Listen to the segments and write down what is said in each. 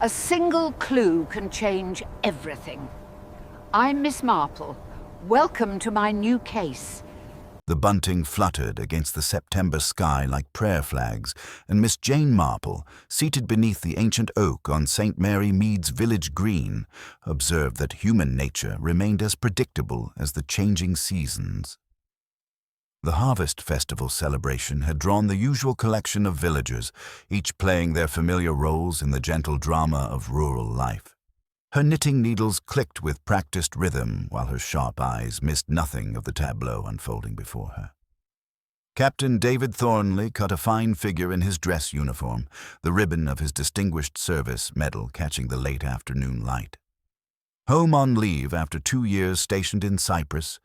A single clue can change everything. I'm Miss Marple. Welcome to my new case. The bunting fluttered against the September sky like prayer flags, and Miss Jane Marple, seated beneath the ancient oak on St. Mary Mead's village green, observed that human nature remained as predictable as the changing seasons. The harvest festival celebration had drawn the usual collection of villagers, each playing their familiar roles in the gentle drama of rural life. Her knitting needles clicked with practiced rhythm, while her sharp eyes missed nothing of the tableau unfolding before her. Captain David Thornley cut a fine figure in his dress uniform, the ribbon of his Distinguished Service medal catching the late afternoon light. Home on leave after 2 years stationed in Cyprus,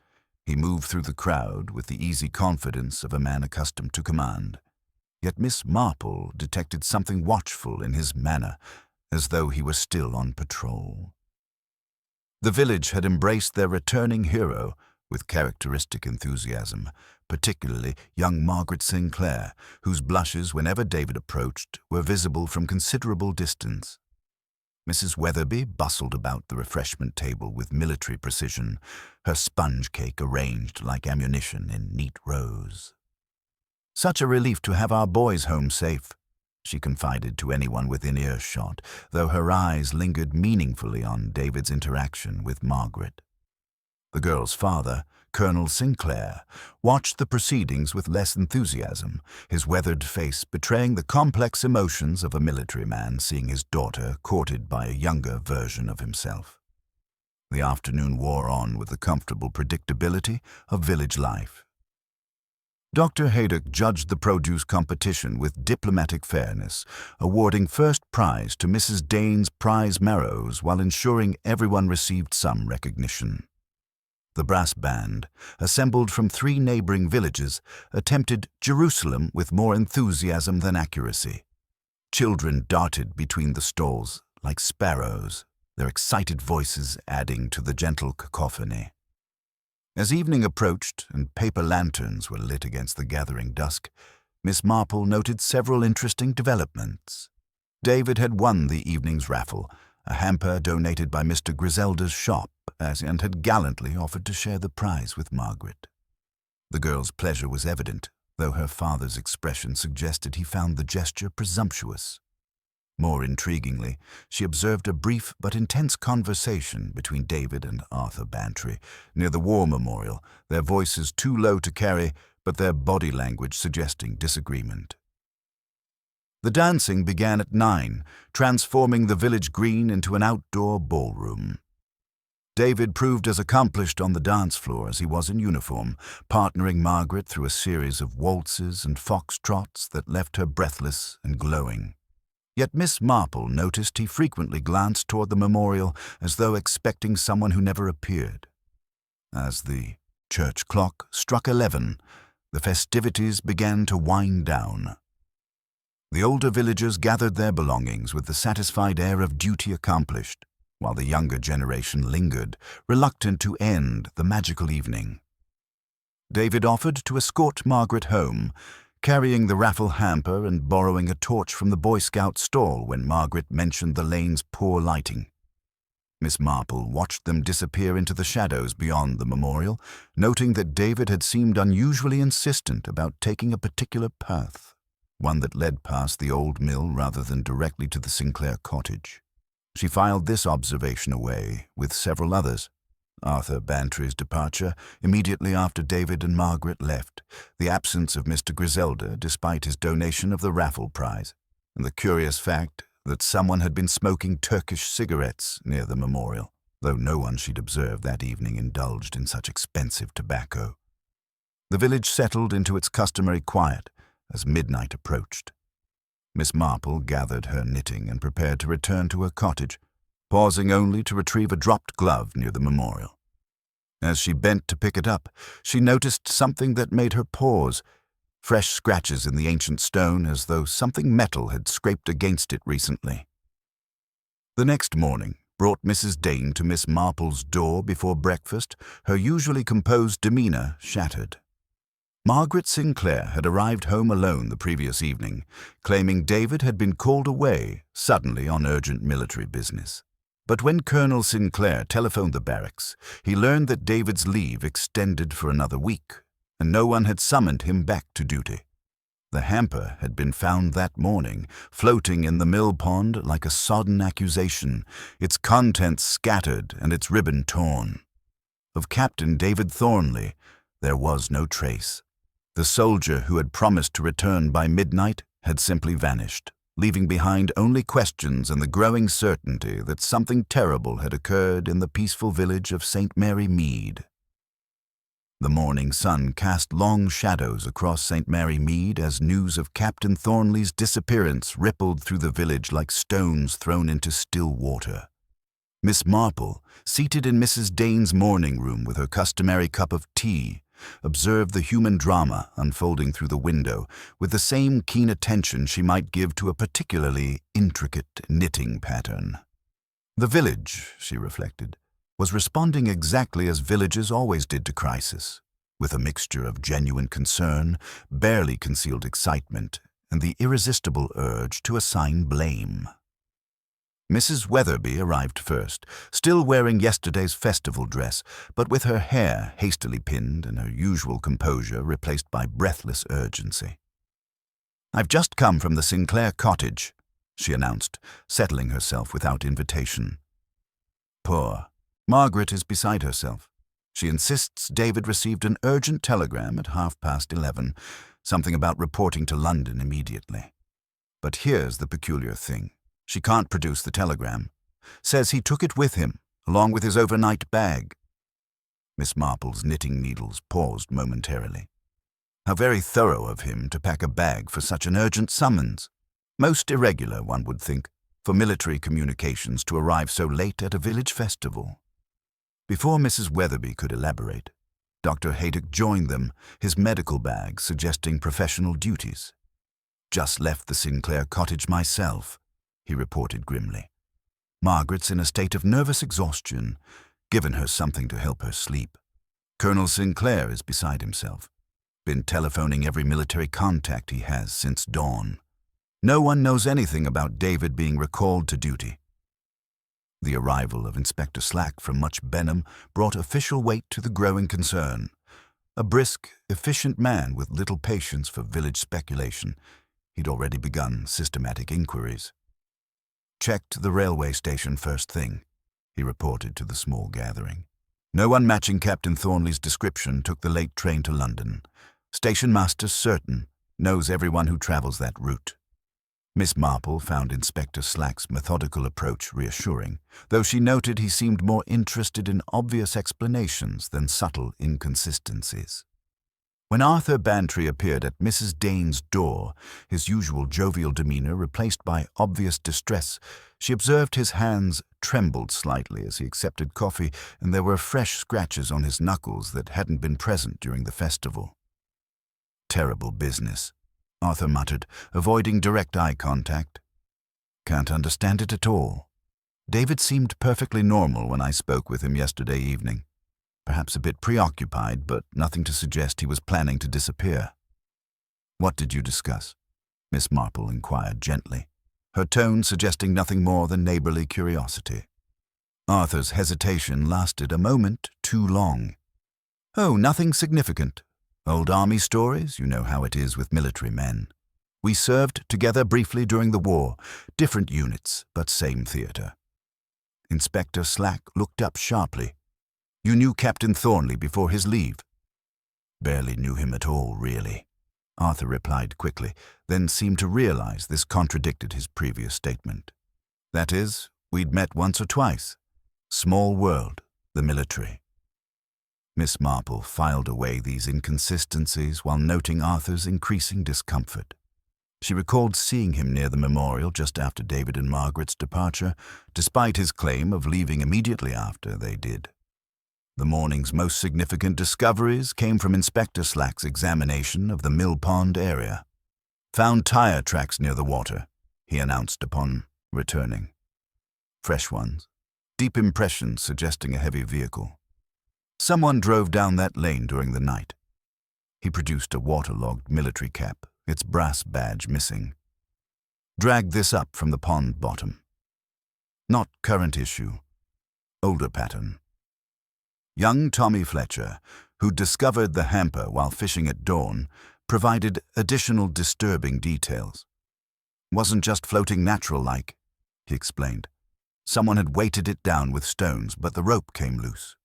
he moved through the crowd with the easy confidence of a man accustomed to command. Yet Miss Marple detected something watchful in his manner, as though he were still on patrol. The village had embraced their returning hero with characteristic enthusiasm, particularly young Margaret Sinclair, whose blushes whenever David approached were visible from considerable distance. Mrs. Weatherby bustled about the refreshment table with military precision, her sponge cake arranged like ammunition in neat rows. "Such a relief to have our boys home safe," she confided to anyone within earshot, though her eyes lingered meaningfully on David's interaction with Margaret. The girl's father, Colonel Sinclair, watched the proceedings with less enthusiasm, his weathered face betraying the complex emotions of a military man seeing his daughter courted by a younger version of himself. The afternoon wore on with the comfortable predictability of village life. Dr. Haydock judged the produce competition with diplomatic fairness, awarding first prize to Mrs. Dane's prize marrows while ensuring everyone received some recognition. The brass band, assembled from 3 neighboring villages, attempted Jerusalem with more enthusiasm than accuracy. Children darted between the stalls like sparrows, their excited voices adding to the gentle cacophony. As evening approached and paper lanterns were lit against the gathering dusk, Miss Marple noted several interesting developments. David had won the evening's raffle, a hamper donated by Mr. Griselda's shop, and had gallantly offered to share the prize with Margaret. The girl's pleasure was evident, though her father's expression suggested he found the gesture presumptuous. More intriguingly, she observed a brief but intense conversation between David and Arthur Bantry near the War Memorial, their voices too low to carry, but their body language suggesting disagreement. The dancing began at 9, transforming the village green into an outdoor ballroom. David proved as accomplished on the dance floor as he was in uniform, partnering Margaret through a series of waltzes and foxtrots that left her breathless and glowing. Yet Miss Marple noticed he frequently glanced toward the memorial as though expecting someone who never appeared. As the church clock struck 11, the festivities began to wind down. The older villagers gathered their belongings with the satisfied air of duty accomplished, while the younger generation lingered, reluctant to end the magical evening. David offered to escort Margaret home, carrying the raffle hamper and borrowing a torch from the Boy Scout stall when Margaret mentioned the lane's poor lighting. Miss Marple watched them disappear into the shadows beyond the memorial, noting that David had seemed unusually insistent about taking a particular path, one that led past the old mill rather than directly to the Sinclair cottage. She filed this observation away with several others. Arthur Bantry's departure immediately after David and Margaret left, the absence of Mr. Griselda despite his donation of the raffle prize, and the curious fact that someone had been smoking Turkish cigarettes near the memorial, though no one she'd observed that evening indulged in such expensive tobacco. The village settled into its customary quiet as midnight approached. Miss Marple gathered her knitting and prepared to return to her cottage, pausing only to retrieve a dropped glove near the memorial. As she bent to pick it up, she noticed something that made her pause, fresh scratches in the ancient stone as though something metal had scraped against it recently. The next morning brought Mrs. Dane to Miss Marple's door before breakfast, her usually composed demeanor shattered. Margaret Sinclair had arrived home alone the previous evening, claiming David had been called away suddenly on urgent military business. But when Colonel Sinclair telephoned the barracks, he learned that David's leave extended for another week, and no one had summoned him back to duty. The hamper had been found that morning, floating in the mill pond like a sodden accusation, its contents scattered and its ribbon torn. Of Captain David Thornley, there was no trace. The soldier who had promised to return by midnight had simply vanished, leaving behind only questions and the growing certainty that something terrible had occurred in the peaceful village of St. Mary Mead. The morning sun cast long shadows across St. Mary Mead as news of Captain Thornley's disappearance rippled through the village like stones thrown into still water. Miss Marple, seated in Mrs. Dane's morning room with her customary cup of tea, observed the human drama unfolding through the window with the same keen attention she might give to a particularly intricate knitting pattern. The village, she reflected, was responding exactly as villages always did to crisis, with a mixture of genuine concern, barely concealed excitement, and the irresistible urge to assign blame. Mrs. Weatherby arrived first, still wearing yesterday's festival dress, but with her hair hastily pinned and her usual composure replaced by breathless urgency. "I've just come from the Sinclair cottage," she announced, settling herself without invitation. Poor Margaret is beside herself. She insists David received an urgent telegram at 11:30, something about reporting to London immediately. But here's the peculiar thing. She can't produce the telegram. Says he took it with him, along with his overnight bag. Miss Marple's knitting needles paused momentarily. How very thorough of him to pack a bag for such an urgent summons. Most irregular, one would think, for military communications to arrive so late at a village festival. Before Mrs. Weatherby could elaborate, Dr. Haydock joined them, his medical bag suggesting professional duties. "Just left the Sinclair cottage myself," he reported grimly. "Margaret's in a state of nervous exhaustion, given her something to help her sleep. Colonel Sinclair is beside himself. Been telephoning every military contact he has since dawn. No one knows anything about David being recalled to duty." The arrival of Inspector Slack from Much Benham brought official weight to the growing concern. A brisk, efficient man with little patience for village speculation, he'd already begun systematic inquiries. "Checked the railway station first thing," he reported to the small gathering. "No one matching Captain Thornley's description took the late train to London. Station master certain, knows everyone who travels that route." Miss Marple found Inspector Slack's methodical approach reassuring, though she noted he seemed more interested in obvious explanations than subtle inconsistencies. When Arthur Bantry appeared at Mrs. Dane's door, his usual jovial demeanor replaced by obvious distress, she observed his hands trembled slightly as he accepted coffee, and there were fresh scratches on his knuckles that hadn't been present during the festival. "Terrible business," Arthur muttered, avoiding direct eye contact. "Can't understand it at all. David seemed perfectly normal when I spoke with him yesterday evening. Perhaps a bit preoccupied, but nothing to suggest he was planning to disappear." "What did you discuss?" Miss Marple inquired gently, her tone suggesting nothing more than neighborly curiosity. Arthur's hesitation lasted a moment too long. "Oh, nothing significant. Old army stories, you know how it is with military men. We served together briefly during the war, different units, but same theater." Inspector Slack looked up sharply. "You knew Captain Thornley before his leave?" "Barely knew him at all, really," Arthur replied quickly, then seemed to realize this contradicted his previous statement. "That is, we'd met once or twice. Small world, the military." Miss Marple filed away these inconsistencies while noting Arthur's increasing discomfort. She recalled seeing him near the memorial just after David and Margaret's departure, despite his claim of leaving immediately after they did. The morning's most significant discoveries came from Inspector Slack's examination of the mill pond area. "Found tire tracks near the water," he announced upon returning. "Fresh ones. Deep impressions suggesting a heavy vehicle. Someone drove down that lane during the night." He produced a waterlogged military cap, its brass badge missing. Dragged this up from the pond bottom. Not current issue. Older pattern. Young Tommy Fletcher, who discovered the hamper while fishing at dawn, provided additional disturbing details. Wasn't just floating natural-like, he explained. Someone had weighted it down with stones, but the rope came loose.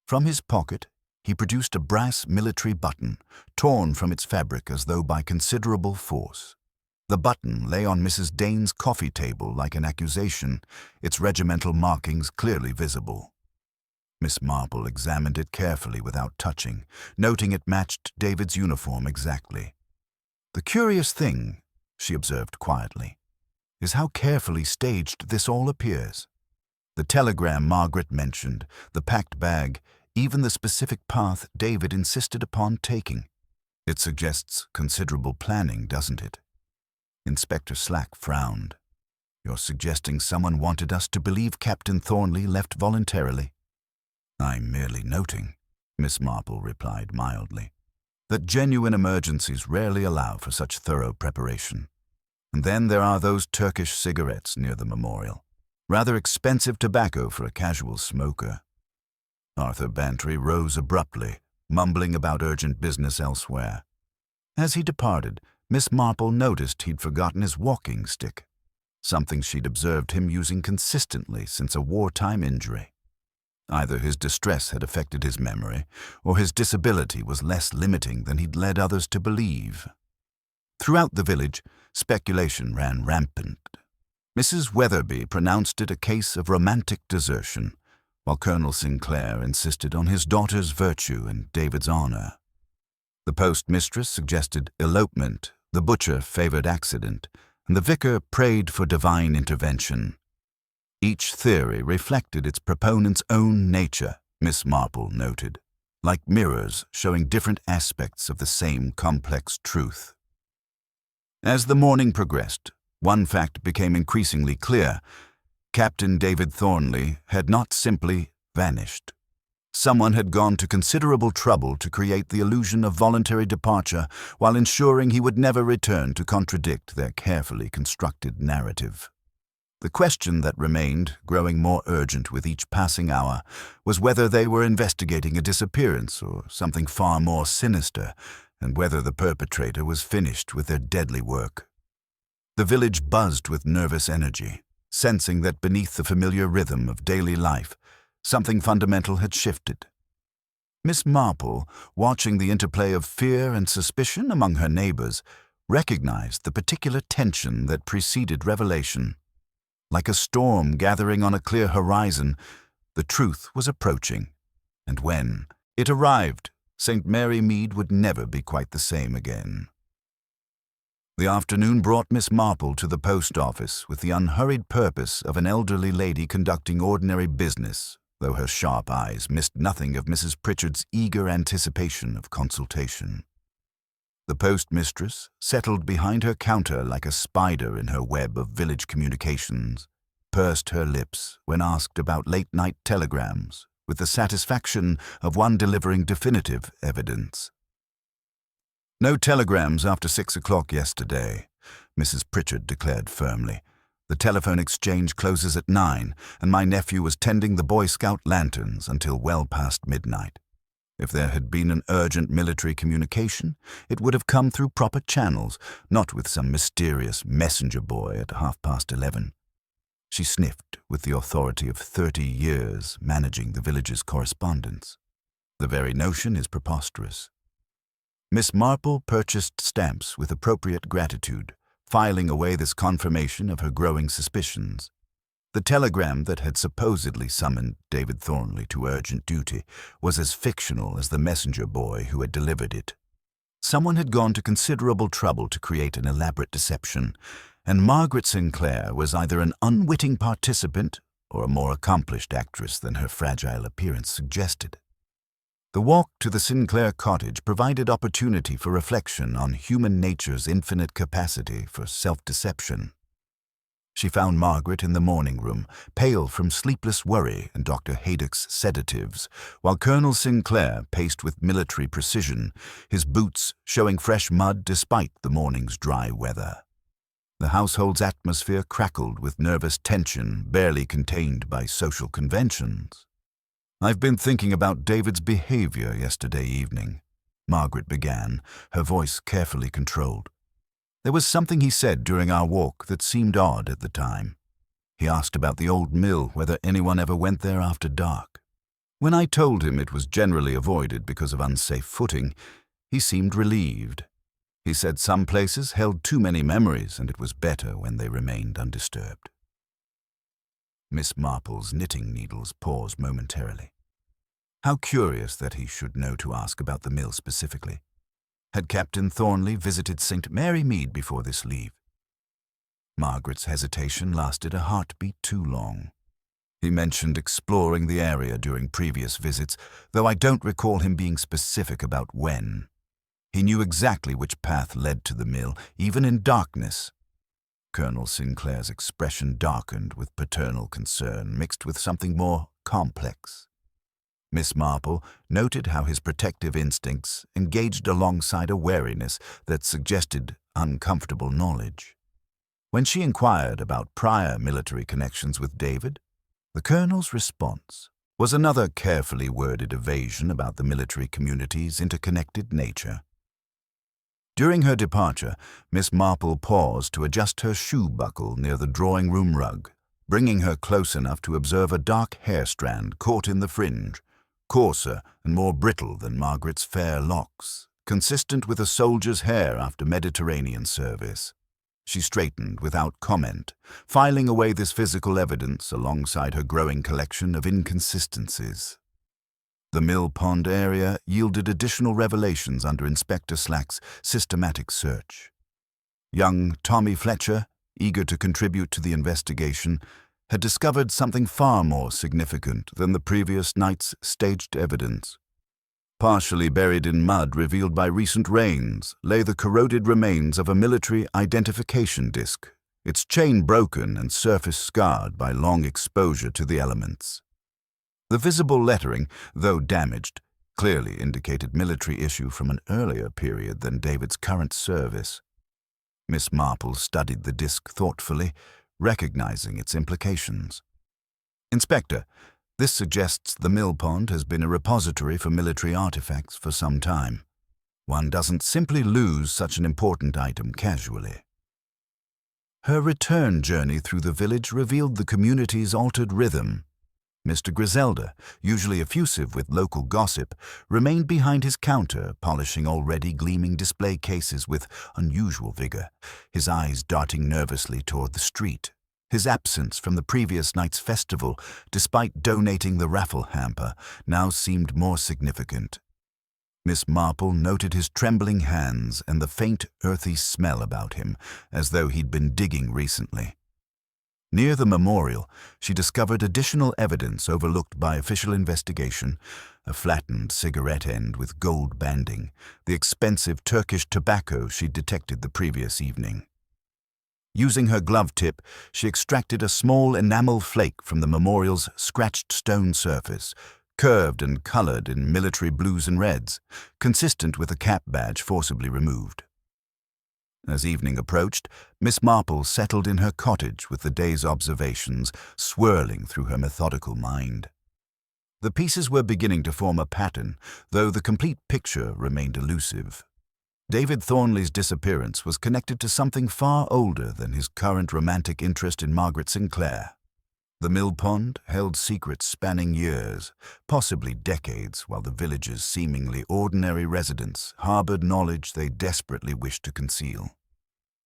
From his pocket, he produced a brass military button, torn from its fabric as though by considerable force. The button lay on Mrs. Dane's coffee table like an accusation, its regimental markings clearly visible. Miss Marple examined it carefully without touching, noting it matched David's uniform exactly. "The curious thing," she observed quietly, "is how carefully staged this all appears. The telegram Margaret mentioned, the packed bag, even the specific path David insisted upon taking. It suggests considerable planning, doesn't it?" Inspector Slack frowned. "You're suggesting someone wanted us to believe Captain Thornley left voluntarily?" "I'm merely noting," Miss Marple replied mildly, "that genuine emergencies rarely allow for such thorough preparation. And then there are those Turkish cigarettes near the memorial. Rather expensive tobacco for a casual smoker." Arthur Bantry rose abruptly, mumbling about urgent business elsewhere. As he departed, Miss Marple noticed he'd forgotten his walking stick, something she'd observed him using consistently since a wartime injury. Either his distress had affected his memory, or his disability was less limiting than he'd led others to believe. Throughout the village, speculation ran rampant. Mrs. Weatherby pronounced it a case of romantic desertion, while Colonel Sinclair insisted on his daughter's virtue and David's honor. The postmistress suggested elopement, the butcher favored accident, and the vicar prayed for divine intervention. Each theory reflected its proponent's own nature, Miss Marple noted, like mirrors showing different aspects of the same complex truth. As the morning progressed, one fact became increasingly clear. Captain David Thornley had not simply vanished. Someone had gone to considerable trouble to create the illusion of voluntary departure while ensuring he would never return to contradict their carefully constructed narrative. The question that remained, growing more urgent with each passing hour, was whether they were investigating a disappearance or something far more sinister, and whether the perpetrator was finished with their deadly work. The village buzzed with nervous energy, sensing that beneath the familiar rhythm of daily life, something fundamental had shifted. Miss Marple, watching the interplay of fear and suspicion among her neighbors, recognized the particular tension that preceded revelation. Like a storm gathering on a clear horizon, the truth was approaching, and when it arrived, St. Mary Mead would never be quite the same again. The afternoon brought Miss Marple to the post office with the unhurried purpose of an elderly lady conducting ordinary business, though her sharp eyes missed nothing of Mrs. Pritchard's eager anticipation of consultation. The postmistress settled behind her counter like a spider in her web of village communications, pursed her lips when asked about late-night telegrams, with the satisfaction of one delivering definitive evidence. "No telegrams after 6 o'clock yesterday," Mrs. Pritchard declared firmly. "The telephone exchange closes at 9, and my nephew was tending the Boy Scout lanterns until well past midnight. If there had been an urgent military communication, it would have come through proper channels, not with some mysterious messenger boy at 11:30. She sniffed with the authority of 30 years managing the village's correspondence. The very notion is preposterous. Miss Marple purchased stamps with appropriate gratitude, filing away this confirmation of her growing suspicions. The telegram that had supposedly summoned David Thornley to urgent duty was as fictional as the messenger boy who had delivered it. Someone had gone to considerable trouble to create an elaborate deception, and Margaret Sinclair was either an unwitting participant or a more accomplished actress than her fragile appearance suggested. The walk to the Sinclair cottage provided opportunity for reflection on human nature's infinite capacity for self-deception. She found Margaret in the morning room, pale from sleepless worry and Dr. Haydock's sedatives, while Colonel Sinclair paced with military precision, his boots showing fresh mud despite the morning's dry weather. The household's atmosphere crackled with nervous tension barely contained by social conventions. "I've been thinking about David's behavior yesterday evening," Margaret began, her voice carefully controlled. "There was something he said during our walk that seemed odd at the time. He asked about the old mill, whether anyone ever went there after dark. When I told him it was generally avoided because of unsafe footing, he seemed relieved. He said some places held too many memories and it was better when they remained undisturbed." Miss Marple's knitting needles paused momentarily. How curious that he should know to ask about the mill specifically. Had Captain Thornley visited St. Mary Mead before this leave? Margaret's hesitation lasted a heartbeat too long. "He mentioned exploring the area during previous visits, though I don't recall him being specific about when. He knew exactly which path led to the mill, even in darkness." Colonel Sinclair's expression darkened with paternal concern mixed with something more complex. Miss Marple noted how his protective instincts engaged alongside a wariness that suggested uncomfortable knowledge. When she inquired about prior military connections with David, the colonel's response was another carefully worded evasion about the military community's interconnected nature. During her departure, Miss Marple paused to adjust her shoe buckle near the drawing-room rug, bringing her close enough to observe a dark hair strand caught in the fringe, coarser and more brittle than Margaret's fair locks, consistent with a soldier's hair after Mediterranean service. She straightened without comment, filing away this physical evidence alongside her growing collection of inconsistencies. The mill pond area yielded additional revelations under Inspector Slack's systematic search. Young Tommy Fletcher, eager to contribute to the investigation, had discovered something far more significant than the previous night's staged evidence. Partially buried in mud revealed by recent rains lay the corroded remains of a military identification disc, its chain broken and surface scarred by long exposure to the elements. The visible lettering, though damaged, clearly indicated military issue from an earlier period than David's current service. Miss Marple studied the disc thoughtfully, recognizing its implications. "Inspector, this suggests the mill pond has been a repository for military artifacts for some time. One doesn't simply lose such an important item casually." Her return journey through the village revealed the community's altered rhythm. Mr. Griselda, usually effusive with local gossip, remained behind his counter, polishing already gleaming display cases with unusual vigor, his eyes darting nervously toward the street. His absence from the previous night's festival, despite donating the raffle hamper, now seemed more significant. Miss Marple noted his trembling hands and the faint, earthy smell about him, as though he'd been digging recently. Near the memorial, she discovered additional evidence overlooked by official investigation: a flattened cigarette end with gold banding, the expensive Turkish tobacco she'd detected the previous evening. Using her glove tip, she extracted a small enamel flake from the memorial's scratched stone surface, curved and colored in military blues and reds, consistent with a cap badge forcibly removed. As evening approached, Miss Marple settled in her cottage with the day's observations swirling through her methodical mind. The pieces were beginning to form a pattern, though the complete picture remained elusive. David Thornley's disappearance was connected to something far older than his current romantic interest in Margaret Sinclair. The mill pond held secrets spanning years, possibly decades, while the village's seemingly ordinary residents harbored knowledge they desperately wished to conceal.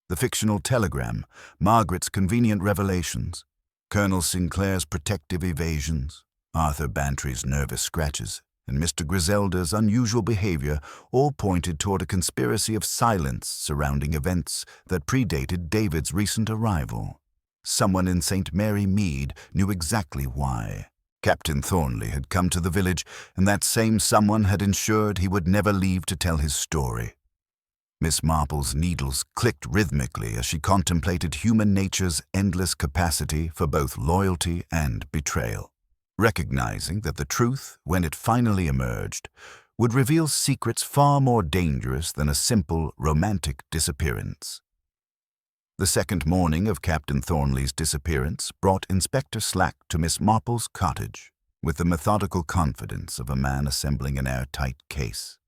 The fictional telegram, Margaret's convenient revelations, Colonel Sinclair's protective evasions, Arthur Bantry's nervous scratches, and Mr. Griselda's unusual behavior all pointed toward a conspiracy of silence surrounding events that predated David's recent arrival. Someone in St. Mary Mead knew exactly why. Captain Thornley had come to the village, and that same someone had ensured he would never leave to tell his story. Miss Marple's needles clicked rhythmically as she contemplated human nature's endless capacity for both loyalty and betrayal, recognizing that the truth, when it finally emerged, would reveal secrets far more dangerous than a simple romantic disappearance. The second morning of Captain Thornley's disappearance brought Inspector Slack to Miss Marple's cottage with the methodical confidence of a man assembling an airtight case.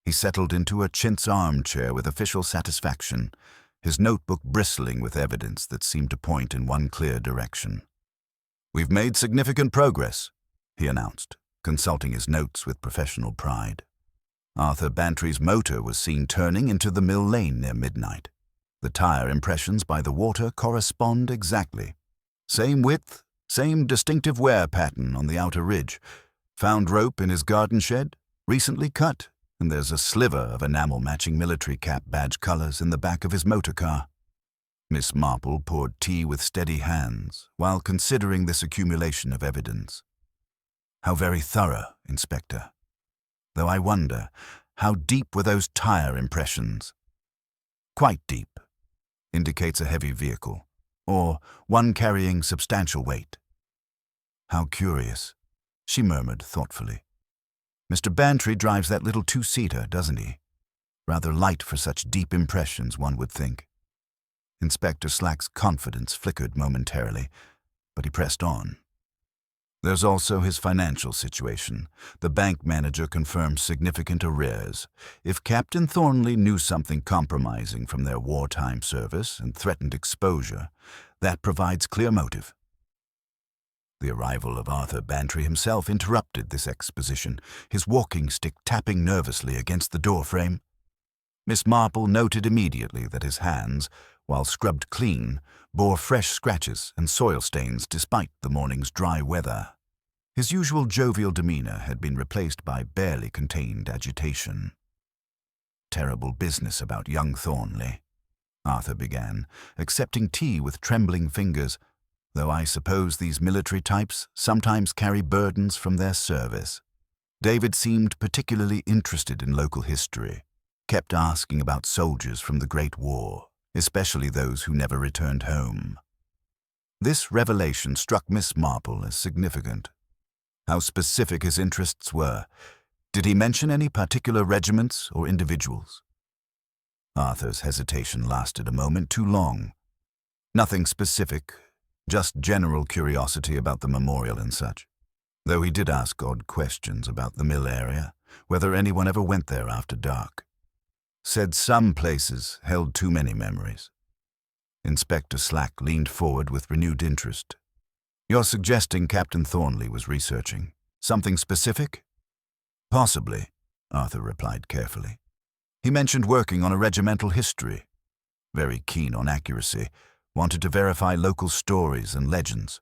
He settled into a chintz armchair with official satisfaction, his notebook bristling with evidence that seemed to point in one clear direction. "We've made significant progress," he announced, consulting his notes with professional pride. Arthur Bantry's motor was seen turning into the mill lane near midnight. The tire impressions by the water correspond exactly. Same width, same distinctive wear pattern on the outer ridge. Found rope in his garden shed, recently cut, and there's a sliver of enamel-matching military cap badge colors in the back of his motor car. Miss Marple poured tea with steady hands while considering this accumulation of evidence. "How very thorough, Inspector. Though I wonder, how deep were those tire impressions?" "Quite deep. Indicates a heavy vehicle, or one carrying substantial weight." "How curious," she murmured thoughtfully. "Mr. Bantry drives that little two-seater, doesn't he? Rather light for such deep impressions, one would think." Inspector Slack's confidence flickered momentarily, but he pressed on. "There's also his financial situation. The bank manager confirms significant arrears. If Captain Thornley knew something compromising from their wartime service and threatened exposure, that provides clear motive." The arrival of Arthur Bantry himself interrupted this exposition, his walking stick tapping nervously against the doorframe. Miss Marple noted immediately that his hands, while scrubbed clean, bore fresh scratches and soil stains despite the morning's dry weather. His usual jovial demeanor had been replaced by barely contained agitation. "Terrible business about young Thornley," Arthur began, accepting tea with trembling fingers, "though I suppose these military types sometimes carry burdens from their service." David seemed particularly interested in local history, kept asking about soldiers from the Great War, especially those who never returned home. This revelation struck Miss Marple as significant. How specific his interests were. Did he mention any particular regiments or individuals? Arthur's hesitation lasted a moment too long. Nothing specific, just general curiosity about the memorial and such. Though he did ask odd questions about the mill area, whether anyone ever went there after dark. Said some places held too many memories. Inspector Slack leaned forward with renewed interest. "You're suggesting Captain Thornley was researching something specific?" "Possibly," Arthur replied carefully. "He mentioned working on a regimental history. Very keen on accuracy, wanted to verify local stories and legends."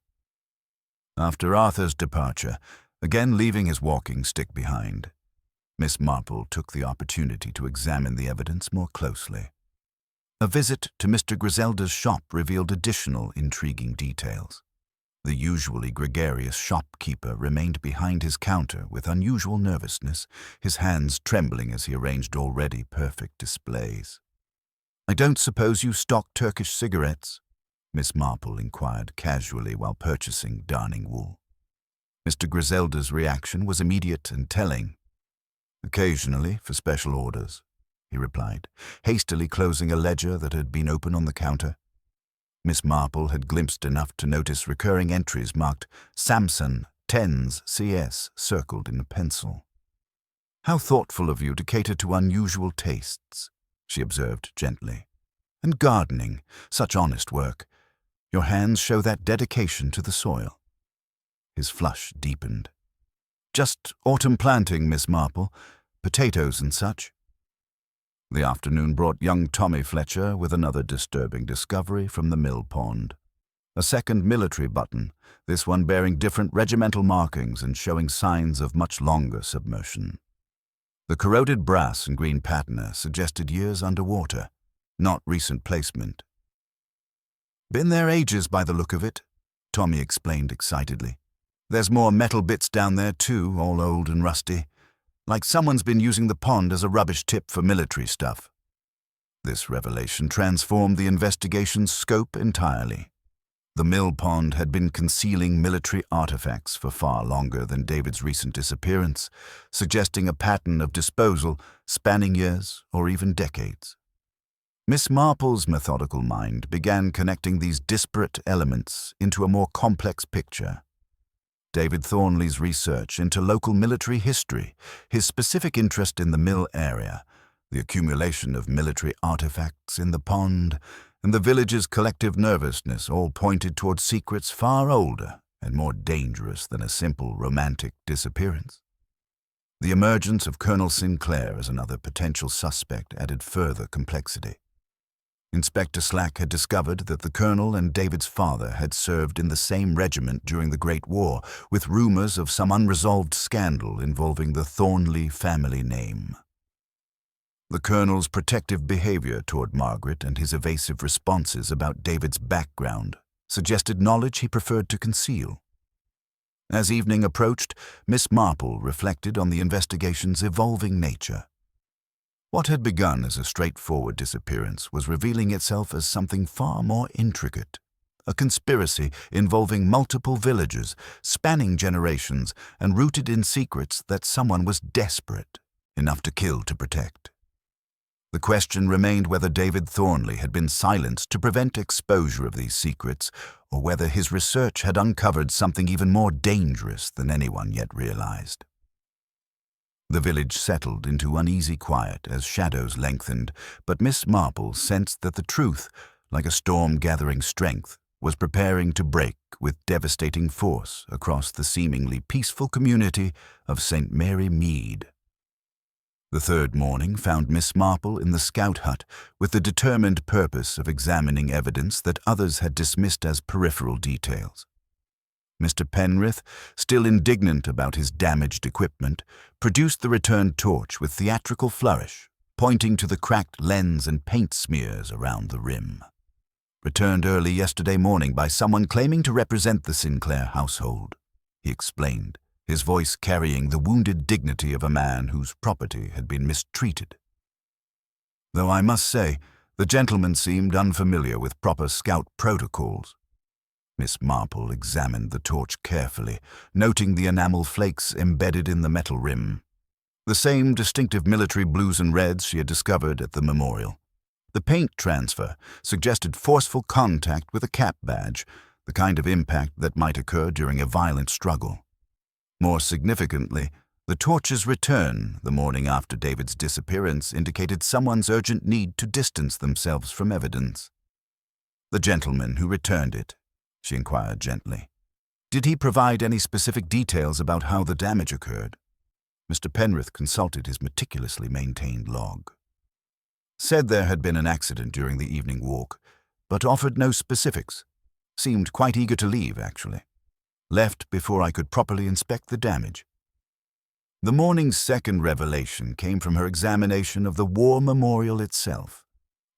After Arthur's departure, again leaving his walking stick behind, Miss Marple took the opportunity to examine the evidence more closely. A visit to Mr. Griselda's shop revealed additional intriguing details. The usually gregarious shopkeeper remained behind his counter with unusual nervousness, his hands trembling as he arranged already perfect displays. "I don't suppose you stock Turkish cigarettes?" Miss Marple inquired casually while purchasing darning wool. Mr. Griselda's reaction was immediate and telling. "Occasionally, for special orders," he replied, hastily closing a ledger that had been open on the counter. Miss Marple had glimpsed enough to notice recurring entries marked Samson 10s CS circled in pencil. "How thoughtful of you to cater to unusual tastes," she observed gently. "And gardening, such honest work. Your hands show that dedication to the soil." His flush deepened. "Just autumn planting, Miss Marple. Potatoes and such." The afternoon brought young Tommy Fletcher with another disturbing discovery from the mill pond. A second military button, this one bearing different regimental markings and showing signs of much longer submersion. The corroded brass and green patina suggested years underwater, not recent placement. "Been there ages by the look of it," Tommy explained excitedly. "There's more metal bits down there too, all old and rusty. Like someone's been using the pond as a rubbish tip for military stuff." This revelation transformed the investigation's scope entirely. The mill pond had been concealing military artifacts for far longer than David's recent disappearance, suggesting a pattern of disposal spanning years or even decades. Miss Marple's methodical mind began connecting these disparate elements into a more complex picture. David Thornley's research into local military history, his specific interest in the mill area, the accumulation of military artifacts in the pond, and the village's collective nervousness all pointed toward secrets far older and more dangerous than a simple romantic disappearance. The emergence of Colonel Sinclair as another potential suspect added further complexity. Inspector Slack had discovered that the colonel and David's father had served in the same regiment during the Great War, with rumors of some unresolved scandal involving the Thornley family name. The colonel's protective behavior toward Margaret and his evasive responses about David's background suggested knowledge he preferred to conceal. As evening approached, Miss Marple reflected on the investigation's evolving nature. What had begun as a straightforward disappearance was revealing itself as something far more intricate, a conspiracy involving multiple villages, spanning generations, and rooted in secrets that someone was desperate enough to kill to protect. The question remained whether David Thornley had been silenced to prevent exposure of these secrets, or whether his research had uncovered something even more dangerous than anyone yet realized. The village settled into uneasy quiet as shadows lengthened, but Miss Marple sensed that the truth, like a storm gathering strength, was preparing to break with devastating force across the seemingly peaceful community of St. Mary Mead. The third morning found Miss Marple in the scout hut with the determined purpose of examining evidence that others had dismissed as peripheral details. Mr. Penrith, still indignant about his damaged equipment, produced the returned torch with theatrical flourish, pointing to the cracked lens and paint smears around the rim. Returned early yesterday morning by someone claiming to represent the Sinclair household, he explained, his voice carrying the wounded dignity of a man whose property had been mistreated. Though I must say, the gentleman seemed unfamiliar with proper scout protocols. Miss Marple examined the torch carefully, noting the enamel flakes embedded in the metal rim. The same distinctive military blues and reds she had discovered at the memorial. The paint transfer suggested forceful contact with a cap badge, the kind of impact that might occur during a violent struggle. More significantly, the torch's return the morning after David's disappearance indicated someone's urgent need to distance themselves from evidence. The gentleman who returned it, she inquired gently. Did he provide any specific details about how the damage occurred? Mr. Penrith consulted his meticulously maintained log. Said there had been an accident during the evening walk, but offered no specifics. Seemed quite eager to leave, actually. Left before I could properly inspect the damage. The morning's second revelation came from her examination of the war memorial itself.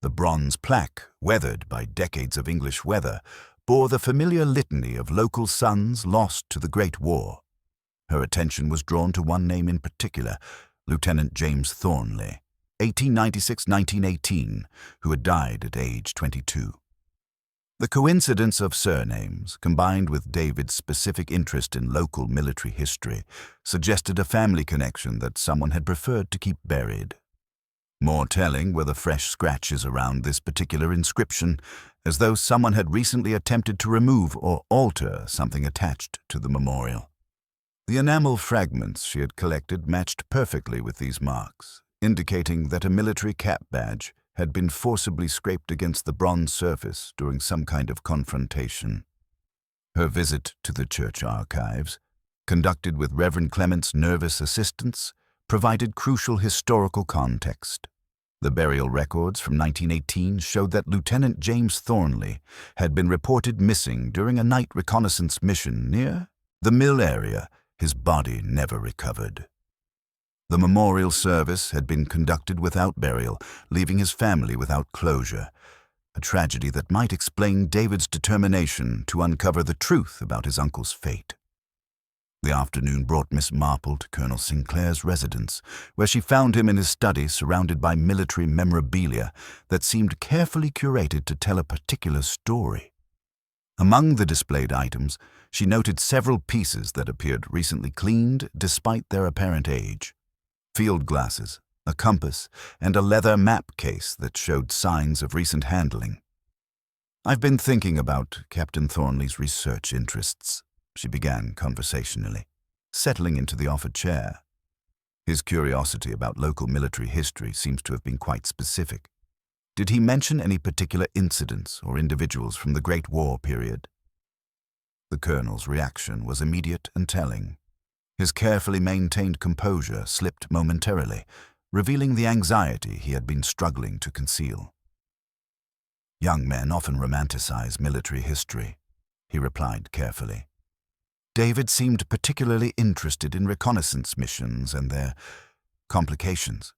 The bronze plaque, weathered by decades of English weather, bore the familiar litany of local sons lost to the Great War. Her attention was drawn to one name in particular, Lieutenant James Thornley, 1896-1918, who had died at age 22. The coincidence of surnames, combined with David's specific interest in local military history, suggested a family connection that someone had preferred to keep buried. More telling were the fresh scratches around this particular inscription, as though someone had recently attempted to remove or alter something attached to the memorial. The enamel fragments she had collected matched perfectly with these marks, indicating that a military cap badge had been forcibly scraped against the bronze surface during some kind of confrontation. Her visit to the church archives, conducted with Reverend Clement's nervous assistance, provided crucial historical context. The burial records from 1918 showed that Lieutenant James Thornley had been reported missing during a night reconnaissance mission near the mill area, his body never recovered. The memorial service had been conducted without burial, leaving his family without closure, a tragedy that might explain David's determination to uncover the truth about his uncle's fate. The afternoon brought Miss Marple to Colonel Sinclair's residence, where she found him in his study surrounded by military memorabilia that seemed carefully curated to tell a particular story. Among the displayed items, she noted several pieces that appeared recently cleaned despite their apparent age. Field glasses, a compass, and a leather map case that showed signs of recent handling. "I've been thinking about Captain Thornley's research interests," she began conversationally, settling into the offered chair. His curiosity about local military history seems to have been quite specific. Did he mention any particular incidents or individuals from the Great War period? The colonel's reaction was immediate and telling. His carefully maintained composure slipped momentarily, revealing the anxiety he had been struggling to conceal. "Young men often romanticize military history," he replied carefully. David seemed particularly interested in reconnaissance missions and their complications.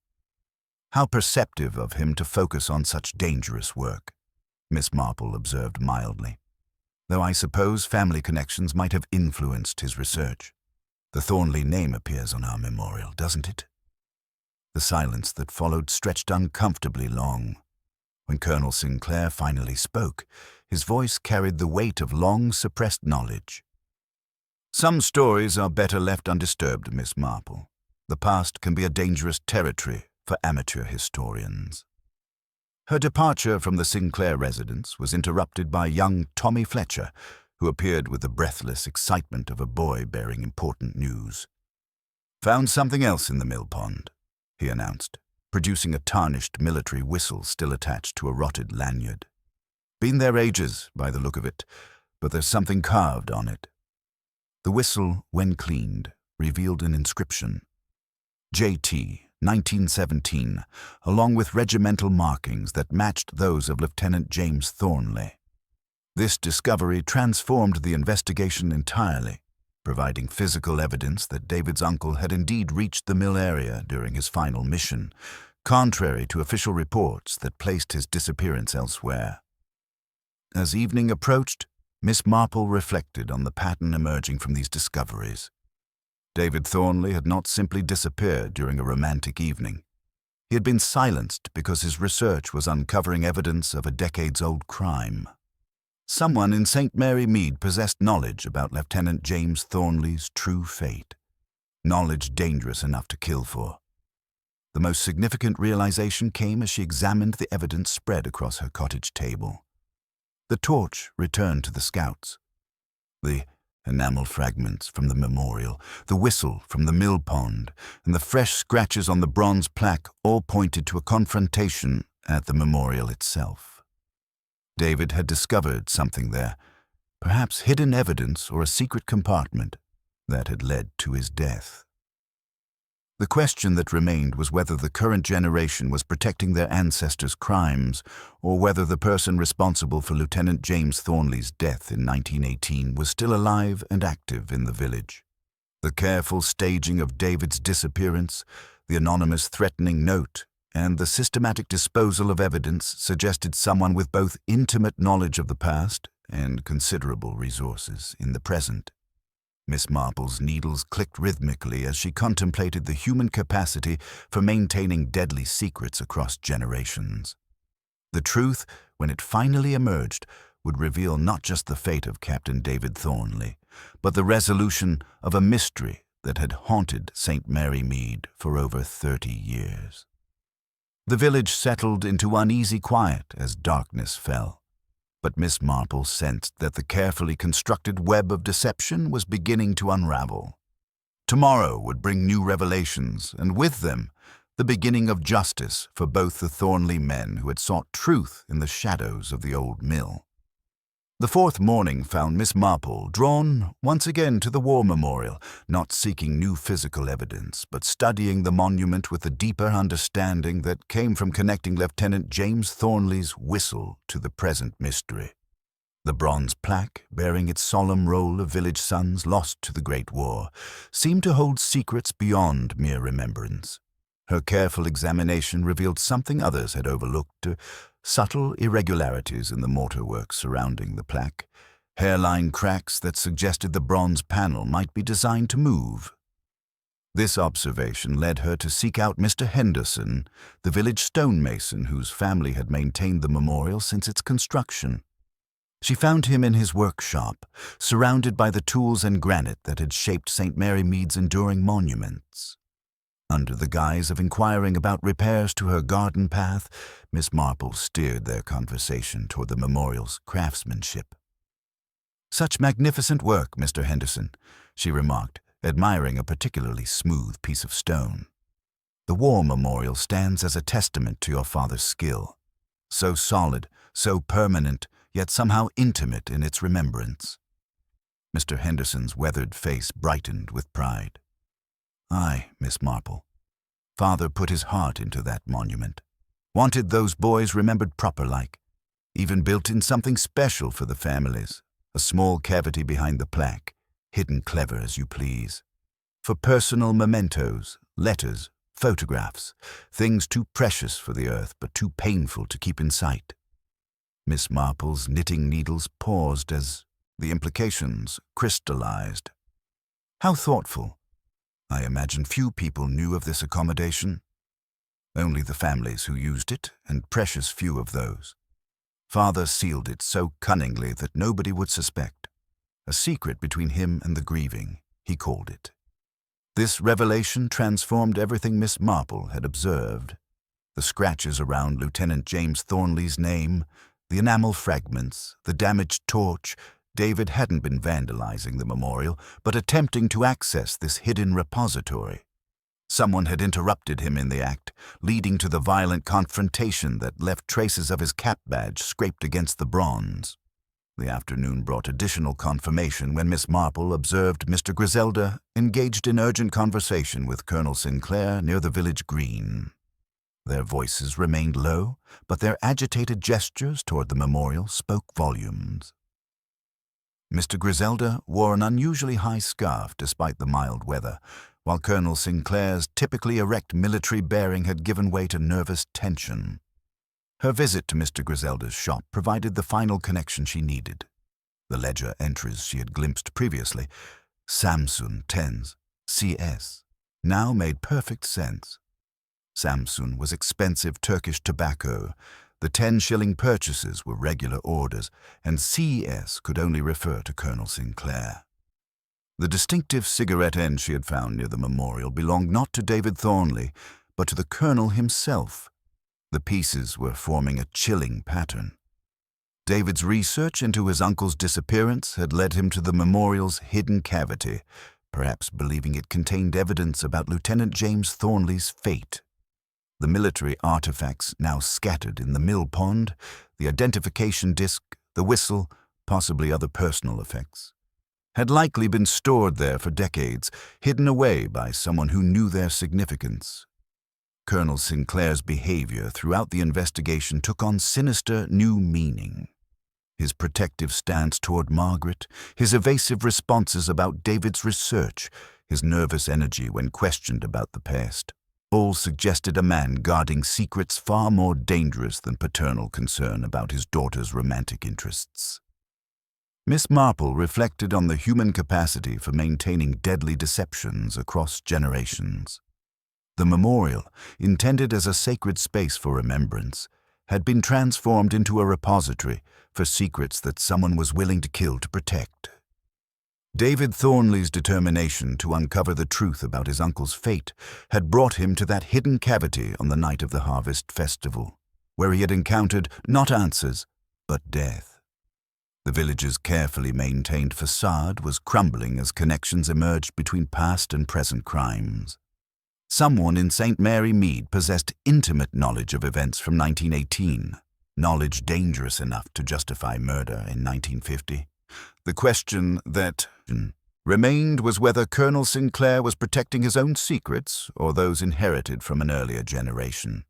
"How perceptive of him to focus on such dangerous work," Miss Marple observed mildly. "Though I suppose family connections might have influenced his research. The Thornley name appears on our memorial, doesn't it?" The silence that followed stretched uncomfortably long. When Colonel Sinclair finally spoke, his voice carried the weight of long-suppressed knowledge. "Some stories are better left undisturbed, Miss Marple. The past can be a dangerous territory for amateur historians." Her departure from the Sinclair residence was interrupted by young Tommy Fletcher, who appeared with the breathless excitement of a boy bearing important news. "Found something else in the mill pond," he announced, producing a tarnished military whistle still attached to a rotted lanyard. "Been there ages, by the look of it, but there's something carved on it." The whistle, when cleaned, revealed an inscription. J.T., 1917, along with regimental markings that matched those of Lieutenant James Thornley. This discovery transformed the investigation entirely, providing physical evidence that David's uncle had indeed reached the mill area during his final mission, contrary to official reports that placed his disappearance elsewhere. As evening approached, Miss Marple reflected on the pattern emerging from these discoveries. David Thornley had not simply disappeared during a romantic evening. He had been silenced because his research was uncovering evidence of a decades-old crime. Someone in St. Mary Mead possessed knowledge about Lieutenant James Thornley's true fate. Knowledge dangerous enough to kill for. The most significant realization came as she examined the evidence spread across her cottage table. The torch returned to the scouts. The enamel fragments from the memorial, the whistle from the mill pond, and the fresh scratches on the bronze plaque all pointed to a confrontation at the memorial itself. David had discovered something there, perhaps hidden evidence or a secret compartment that had led to his death. The question that remained was whether the current generation was protecting their ancestors' crimes, or whether the person responsible for Lieutenant James Thornley's death in 1918 was still alive and active in the village. The careful staging of David's disappearance, the anonymous threatening note, and the systematic disposal of evidence suggested someone with both intimate knowledge of the past and considerable resources in the present. Miss Marple's needles clicked rhythmically as she contemplated the human capacity for maintaining deadly secrets across generations. The truth, when it finally emerged, would reveal not just the fate of Captain David Thornley, but the resolution of a mystery that had haunted St. Mary Mead for over 30 years. The village settled into uneasy quiet as darkness fell. But Miss Marple sensed that the carefully constructed web of deception was beginning to unravel. Tomorrow would bring new revelations, and with them, the beginning of justice for both the Thornley men who had sought truth in the shadows of the old mill. The fourth morning found Miss Marple drawn once again to the war memorial, not seeking new physical evidence, but studying the monument with a deeper understanding that came from connecting Lieutenant James Thornley's whistle to the present mystery. The bronze plaque, bearing its solemn roll of village sons lost to the Great War, seemed to hold secrets beyond mere remembrance. Her careful examination revealed something others had overlooked, subtle irregularities in the mortar work surrounding the plaque, hairline cracks that suggested the bronze panel might be designed to move. This observation led her to seek out Mr. Henderson, the village stonemason whose family had maintained the memorial since its construction. She found him in his workshop, surrounded by the tools and granite that had shaped St. Mary Mead's enduring monuments. Under the guise of inquiring about repairs to her garden path, Miss Marple steered their conversation toward the memorial's craftsmanship. "Such magnificent work, Mr. Henderson," she remarked, admiring a particularly smooth piece of stone. "The war memorial stands as a testament to your father's skill. So solid, so permanent, yet somehow intimate in its remembrance." Mr. Henderson's weathered face brightened with pride. "Aye, Miss Marple. Father put his heart into that monument. Wanted those boys remembered proper-like. Even built in something special for the families, a small cavity behind the plaque, hidden clever as you please. For personal mementos, letters, photographs, things too precious for the earth but too painful to keep in sight." Miss Marple's knitting needles paused as the implications crystallized. "How thoughtful. I imagine few people knew of this accommodation. Only the families who used it, and precious few of those. Father sealed it so cunningly that nobody would suspect. A secret between him and the grieving, he called it." This revelation transformed everything Miss Marple had observed. The scratches around Lieutenant James Thornley's name, the enamel fragments, the damaged torch. David hadn't been vandalizing the memorial, but attempting to access this hidden repository. Someone had interrupted him in the act, leading to the violent confrontation that left traces of his cap badge scraped against the bronze. The afternoon brought additional confirmation when Miss Marple observed Mr. Griselda engaged in urgent conversation with Colonel Sinclair near the village green. Their voices remained low, but their agitated gestures toward the memorial spoke volumes. Mr. Griselda wore an unusually high scarf despite the mild weather, while Colonel Sinclair's typically erect military bearing had given way to nervous tension. Her visit to Mr. Griselda's shop provided the final connection she needed. The ledger entries she had glimpsed previously, Samsun Tens, CS, now made perfect sense. Samsun was expensive Turkish tobacco. The 10-shilling purchases were regular orders, and CS could only refer to Colonel Sinclair. The distinctive cigarette end she had found near the memorial belonged not to David Thornley, but to the Colonel himself. The pieces were forming a chilling pattern. David's research into his uncle's disappearance had led him to the memorial's hidden cavity, perhaps believing it contained evidence about Lieutenant James Thornley's fate. The military artifacts now scattered in the mill pond, the identification disc, the whistle, possibly other personal effects, had likely been stored there for decades, hidden away by someone who knew their significance. Colonel Sinclair's behavior throughout the investigation took on sinister new meaning. His protective stance toward Margaret, his evasive responses about David's research, his nervous energy when questioned about the past, all suggested a man guarding secrets far more dangerous than paternal concern about his daughter's romantic interests. Miss Marple reflected on the human capacity for maintaining deadly deceptions across generations. The memorial, intended as a sacred space for remembrance, had been transformed into a repository for secrets that someone was willing to kill to protect. David Thornley's determination to uncover the truth about his uncle's fate had brought him to that hidden cavity on the night of the Harvest Festival, where he had encountered not answers, but death. The village's carefully maintained facade was crumbling as connections emerged between past and present crimes. Someone in St. Mary Mead possessed intimate knowledge of events from 1918, knowledge dangerous enough to justify murder in 1950. The question that remained was whether Colonel Sinclair was protecting his own secrets or those inherited from an earlier generation.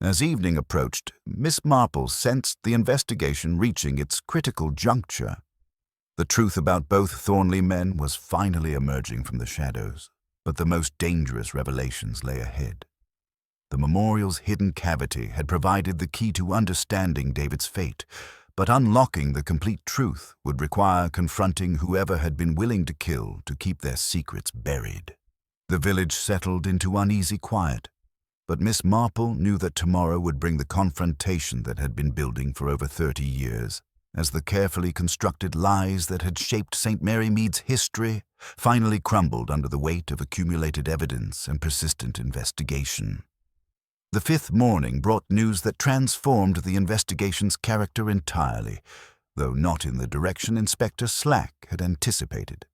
As evening approached, Miss Marple sensed the investigation reaching its critical juncture. The truth about both Thornley men was finally emerging from the shadows, but the most dangerous revelations lay ahead. The memorial's hidden cavity had provided the key to understanding David's fate, but unlocking the complete truth would require confronting whoever had been willing to kill to keep their secrets buried. The village settled into uneasy quiet, but Miss Marple knew that tomorrow would bring the confrontation that had been building for over 30 years, as the carefully constructed lies that had shaped St. Mary Mead's history finally crumbled under the weight of accumulated evidence and persistent investigation. The fifth morning brought news that transformed the investigation's character entirely, though not in the direction Inspector Slack had anticipated.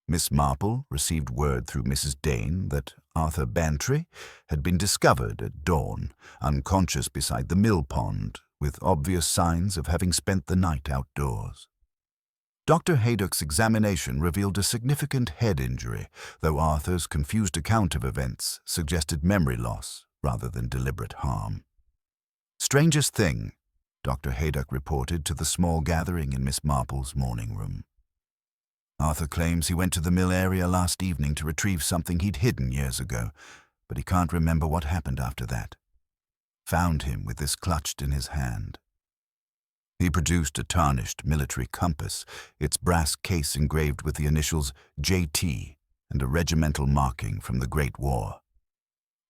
Miss Marple received word through Mrs. Dane that Arthur Bantry had been discovered at dawn, unconscious beside the mill pond, with obvious signs of having spent the night outdoors. Dr. Haydock's examination revealed a significant head injury, though Arthur's confused account of events suggested memory loss rather than deliberate harm. Strangest thing, Dr. Haydock reported to the small gathering in Miss Marple's morning room. Arthur claims he went to the mill area last evening to retrieve something he'd hidden years ago, but he can't remember what happened after that. Found him with this clutched in his hand. He produced a tarnished military compass, its brass case engraved with the initials J.T. and a regimental marking from the Great War.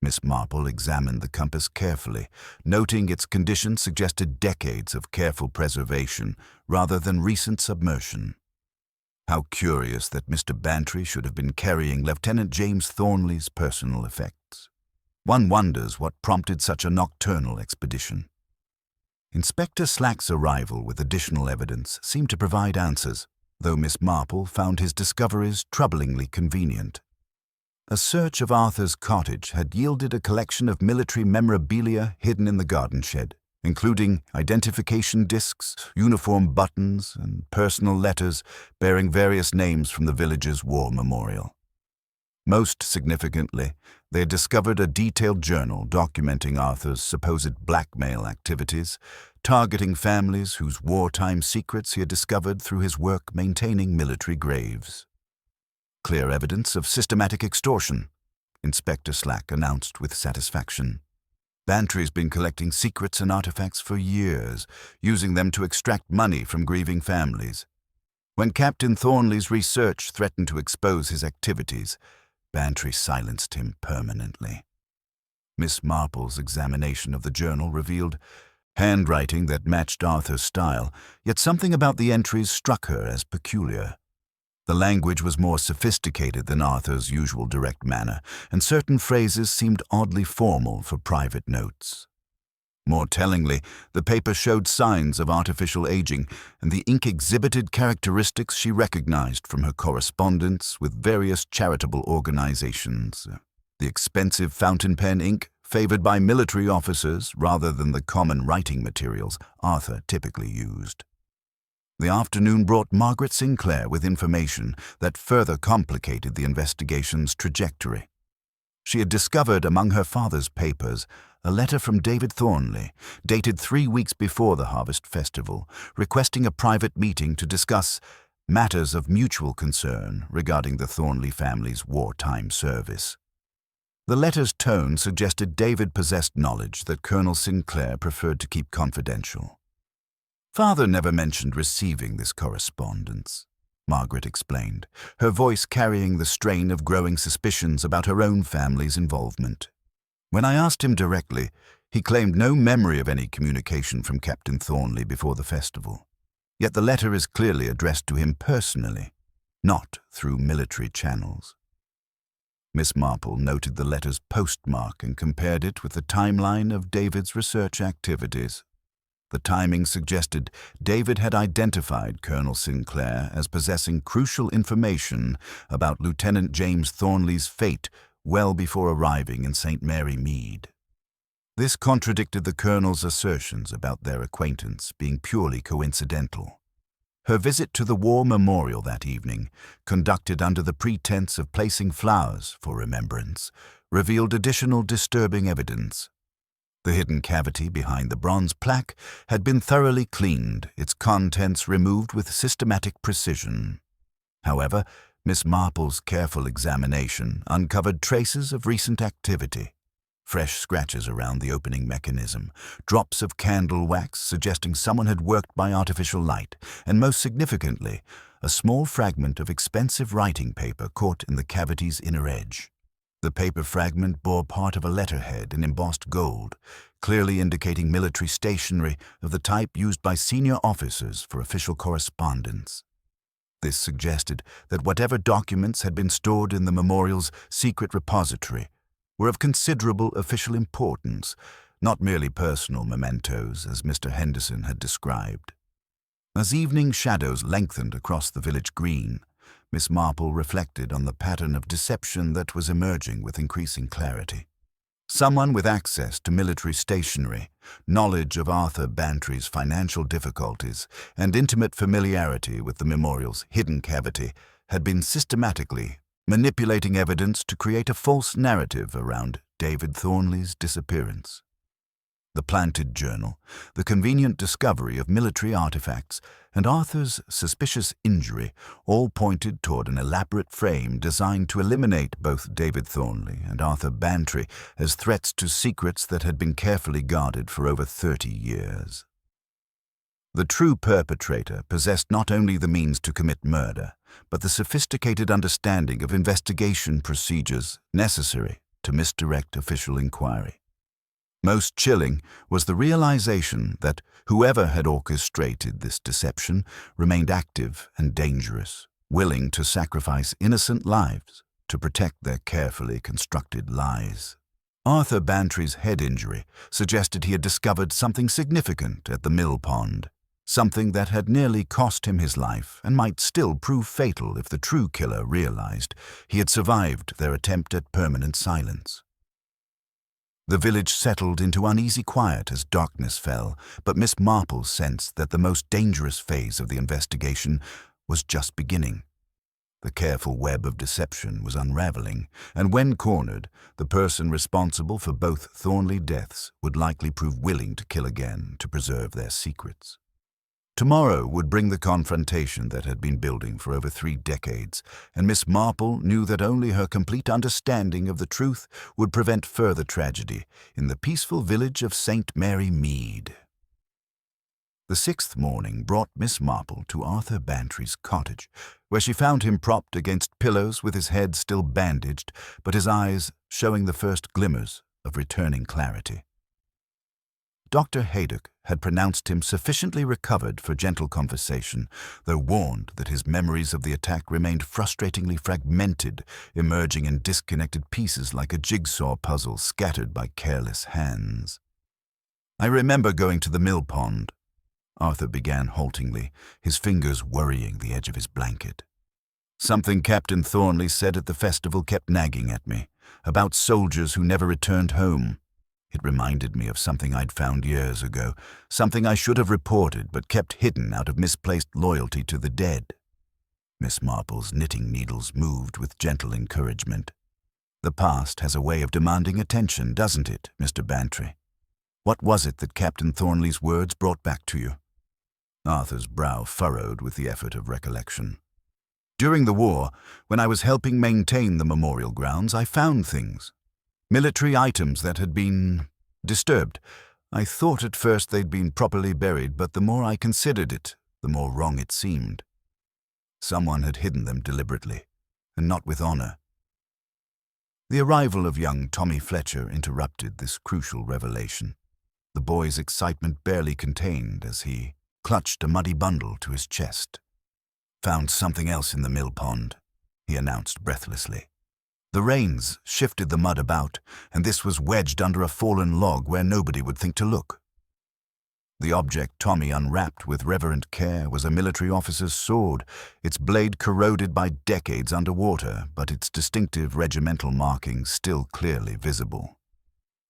Miss Marple examined the compass carefully, noting its condition suggested decades of careful preservation rather than recent submersion. How curious that Mr. Bantry should have been carrying Lieutenant James Thornley's personal effects. One wonders what prompted such a nocturnal expedition. Inspector Slack's arrival with additional evidence seemed to provide answers, though Miss Marple found his discoveries troublingly convenient. A search of Arthur's cottage had yielded a collection of military memorabilia hidden in the garden shed, including identification discs, uniform buttons, and personal letters bearing various names from the village's war memorial. Most significantly, they had discovered a detailed journal documenting Arthur's supposed blackmail activities, targeting families whose wartime secrets he had discovered through his work maintaining military graves. Clear evidence of systematic extortion, Inspector Slack announced with satisfaction. Bantry's been collecting secrets and artifacts for years, using them to extract money from grieving families. When Captain Thornley's research threatened to expose his activities, Bantry silenced him permanently. Miss Marple's examination of the journal revealed handwriting that matched Arthur's style, yet something about the entries struck her as peculiar. The language was more sophisticated than Arthur's usual direct manner, and certain phrases seemed oddly formal for private notes. More tellingly, the paper showed signs of artificial aging, and the ink exhibited characteristics she recognized from her correspondence with various charitable organizations. The expensive fountain pen ink, favored by military officers rather than the common writing materials Arthur typically used. The afternoon brought Margaret Sinclair with information that further complicated the investigation's trajectory. She had discovered among her father's papers a letter from David Thornley, dated 3 weeks before the Harvest Festival, requesting a private meeting to discuss matters of mutual concern regarding the Thornley family's wartime service. The letter's tone suggested David possessed knowledge that Colonel Sinclair preferred to keep confidential. Father never mentioned receiving this correspondence, Margaret explained, her voice carrying the strain of growing suspicions about her own family's involvement. When I asked him directly, he claimed no memory of any communication from Captain Thornley before the festival. Yet the letter is clearly addressed to him personally, not through military channels. Miss Marple noted the letter's postmark and compared it with the timeline of David's research activities. The timing suggested David had identified Colonel Sinclair as possessing crucial information about Lieutenant James Thornley's fate well before arriving in St. Mary Mead. This contradicted the Colonel's assertions about their acquaintance being purely coincidental. Her visit to the war memorial that evening, conducted under the pretense of placing flowers for remembrance, revealed additional disturbing evidence. The hidden cavity behind the bronze plaque had been thoroughly cleaned, its contents removed with systematic precision. However, Miss Marple's careful examination uncovered traces of recent activity. fresh scratches around the opening mechanism, drops of candle wax suggesting someone had worked by artificial light, and most significantly, a small fragment of expensive writing paper caught in the cavity's inner edge. The paper fragment bore part of a letterhead in embossed gold, clearly indicating military stationery of the type used by senior officers for official correspondence. This suggested that whatever documents had been stored in the memorial's secret repository were of considerable official importance, not merely personal mementos, as Mr. Henderson had described. As evening shadows lengthened across the village green, Miss Marple reflected on the pattern of deception that was emerging with increasing clarity. Someone with access to military stationery, knowledge of Arthur Bantry's financial difficulties, and intimate familiarity with the memorial's hidden cavity had been systematically manipulating evidence to create a false narrative around David Thornley's disappearance. The planted journal, the convenient discovery of military artifacts, and Arthur's suspicious injury all pointed toward an elaborate frame designed to eliminate both David Thornley and Arthur Bantry as threats to secrets that had been carefully guarded for over 30 years. The true perpetrator possessed not only the means to commit murder, but the sophisticated understanding of investigation procedures necessary to misdirect official inquiry. Most chilling was the realization that whoever had orchestrated this deception remained active and dangerous, willing to sacrifice innocent lives to protect their carefully constructed lies. Arthur Bantry's head injury suggested he had discovered something significant at the mill pond, something that had nearly cost him his life and might still prove fatal if the true killer realized he had survived their attempt at permanent silence. The village settled into uneasy quiet as darkness fell, but Miss Marple sensed that the most dangerous phase of the investigation was just beginning. The careful web of deception was unraveling, and when cornered, the person responsible for both Thornley deaths would likely prove willing to kill again to preserve their secrets. Tomorrow would bring the confrontation that had been building for over 3 decades, and Miss Marple knew that only her complete understanding of the truth would prevent further tragedy in the peaceful village of St. Mary Mead. The 6th morning brought Miss Marple to Arthur Bantry's cottage, where she found him propped against pillows with his head still bandaged, but his eyes showing the first glimmers of returning clarity. Dr. Haydock had pronounced him sufficiently recovered for gentle conversation, though warned that his memories of the attack remained frustratingly fragmented, emerging in disconnected pieces like a jigsaw puzzle scattered by careless hands. "I remember going to the mill pond," Arthur began haltingly, his fingers worrying the edge of his blanket. "Something Captain Thornley said at the festival kept nagging at me, about soldiers who never returned home. It reminded me of something I'd found years ago, something I should have reported but kept hidden out of misplaced loyalty to the dead." Miss Marple's knitting needles moved with gentle encouragement. "The past has a way of demanding attention, doesn't it, Mr. Bantry? What was it that Captain Thornley's words brought back to you?" Arthur's brow furrowed with the effort of recollection. "During the war, when I was helping maintain the memorial grounds, I found things. Military items that had been disturbed. I thought at first they'd been properly buried, but the more I considered it, the more wrong it seemed. Someone had hidden them deliberately, and not with honor." The arrival of young Tommy Fletcher interrupted this crucial revelation, the boy's excitement barely contained as he clutched a muddy bundle to his chest. "Found something else in the mill pond," he announced breathlessly. The rains shifted the mud about, and this was wedged under a fallen log where nobody would think to look. The object Tommy unwrapped with reverent care was a military officer's sword, its blade corroded by decades underwater, but its distinctive regimental markings still clearly visible.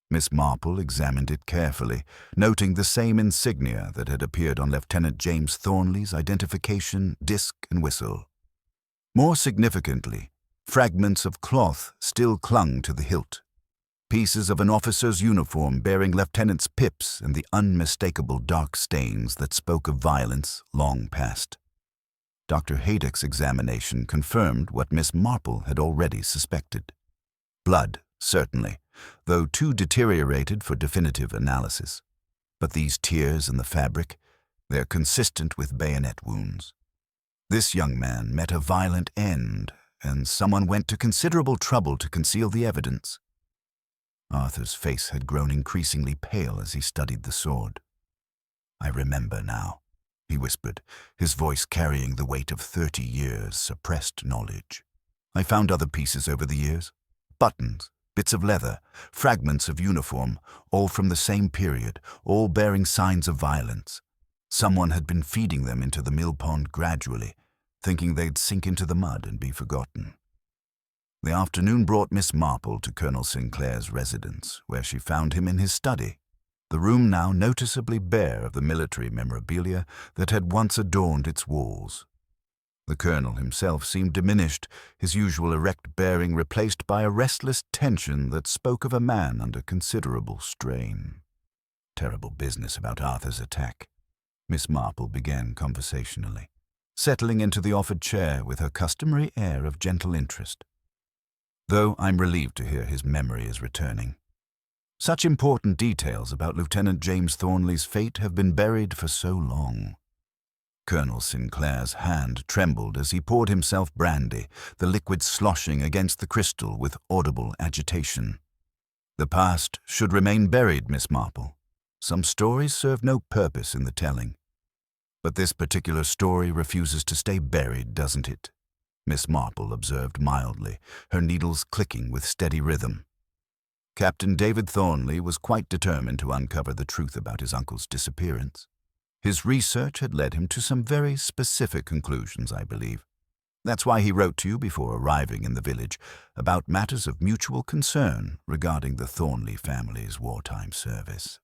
Miss Marple examined it carefully, noting the same insignia that had appeared on Lieutenant James Thornley's identification disc and whistle. More significantly, fragments of cloth still clung to the hilt, pieces of an officer's uniform bearing lieutenant's pips and the unmistakable dark stains that spoke of violence long past. Dr. Haydock's examination confirmed what Miss Marple had already suspected. Blood certainly, though too deteriorated for definitive analysis. But these tears in the fabric, they're consistent with bayonet wounds. This young man met a violent end, and someone went to considerable trouble to conceal the evidence. Arthur's face had grown increasingly pale as he studied the sword. "I remember now," he whispered, his voice carrying the weight of 30 years' suppressed knowledge. "I found other pieces over the years. Buttons, bits of leather, fragments of uniform, all from the same period, all bearing signs of violence. Someone had been feeding them into the mill pond gradually, thinking they'd sink into the mud and be forgotten." The afternoon brought Miss Marple to Colonel Sinclair's residence, where she found him in his study, the room now noticeably bare of the military memorabilia that had once adorned its walls. The colonel himself seemed diminished, his usual erect bearing replaced by a restless tension that spoke of a man under considerable strain. "Terrible business about Arthur's attack," Miss Marple began conversationally, settling into the offered chair with her customary air of gentle interest. "Though I'm relieved to hear his memory is returning. Such important details about Lieutenant James Thornley's fate have been buried for so long." Colonel Sinclair's hand trembled as he poured himself brandy, the liquid sloshing against the crystal with audible agitation. "The past should remain buried, Miss Marple. Some stories serve no purpose in the telling. But this particular story refuses to stay buried, doesn't it?" Miss Marple observed mildly, her needles clicking with steady rhythm. Captain David Thornley was quite determined to uncover the truth about his uncle's disappearance. His research had led him to some very specific conclusions, I believe. That's why he wrote to you before arriving in the village about matters of mutual concern regarding the Thornley family's wartime service.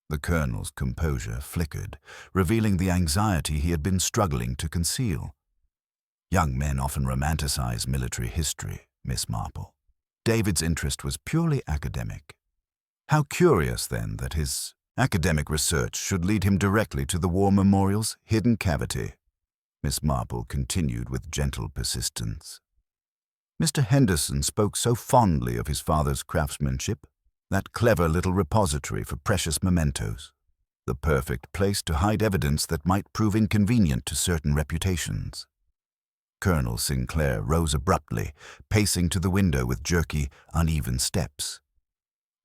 The colonel's composure flickered, revealing the anxiety he had been struggling to conceal. "Young men often romanticize military history, Miss Marple. David's interest was purely academic. How curious, then, that his academic research should lead him directly to the War Memorial's hidden cavity," Miss Marple continued with gentle persistence. "Mr. Henderson spoke so fondly of his father's craftsmanship, that clever little repository for precious mementos, the perfect place to hide evidence that might prove inconvenient to certain reputations." Colonel Sinclair rose abruptly, pacing to the window with jerky, uneven steps.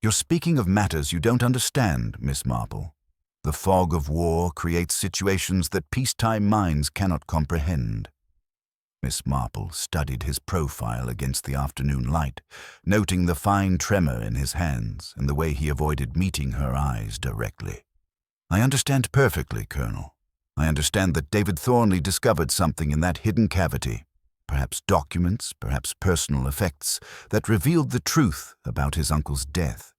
"You're speaking of matters you don't understand, Miss Marple. The fog of war creates situations that peacetime minds cannot comprehend." Miss Marple studied his profile against the afternoon light, noting the fine tremor in his hands and the way he avoided meeting her eyes directly. "I understand perfectly, Colonel. I understand that David Thornley discovered something in that hidden cavity, perhaps documents, perhaps personal effects, that revealed the truth about his uncle's death.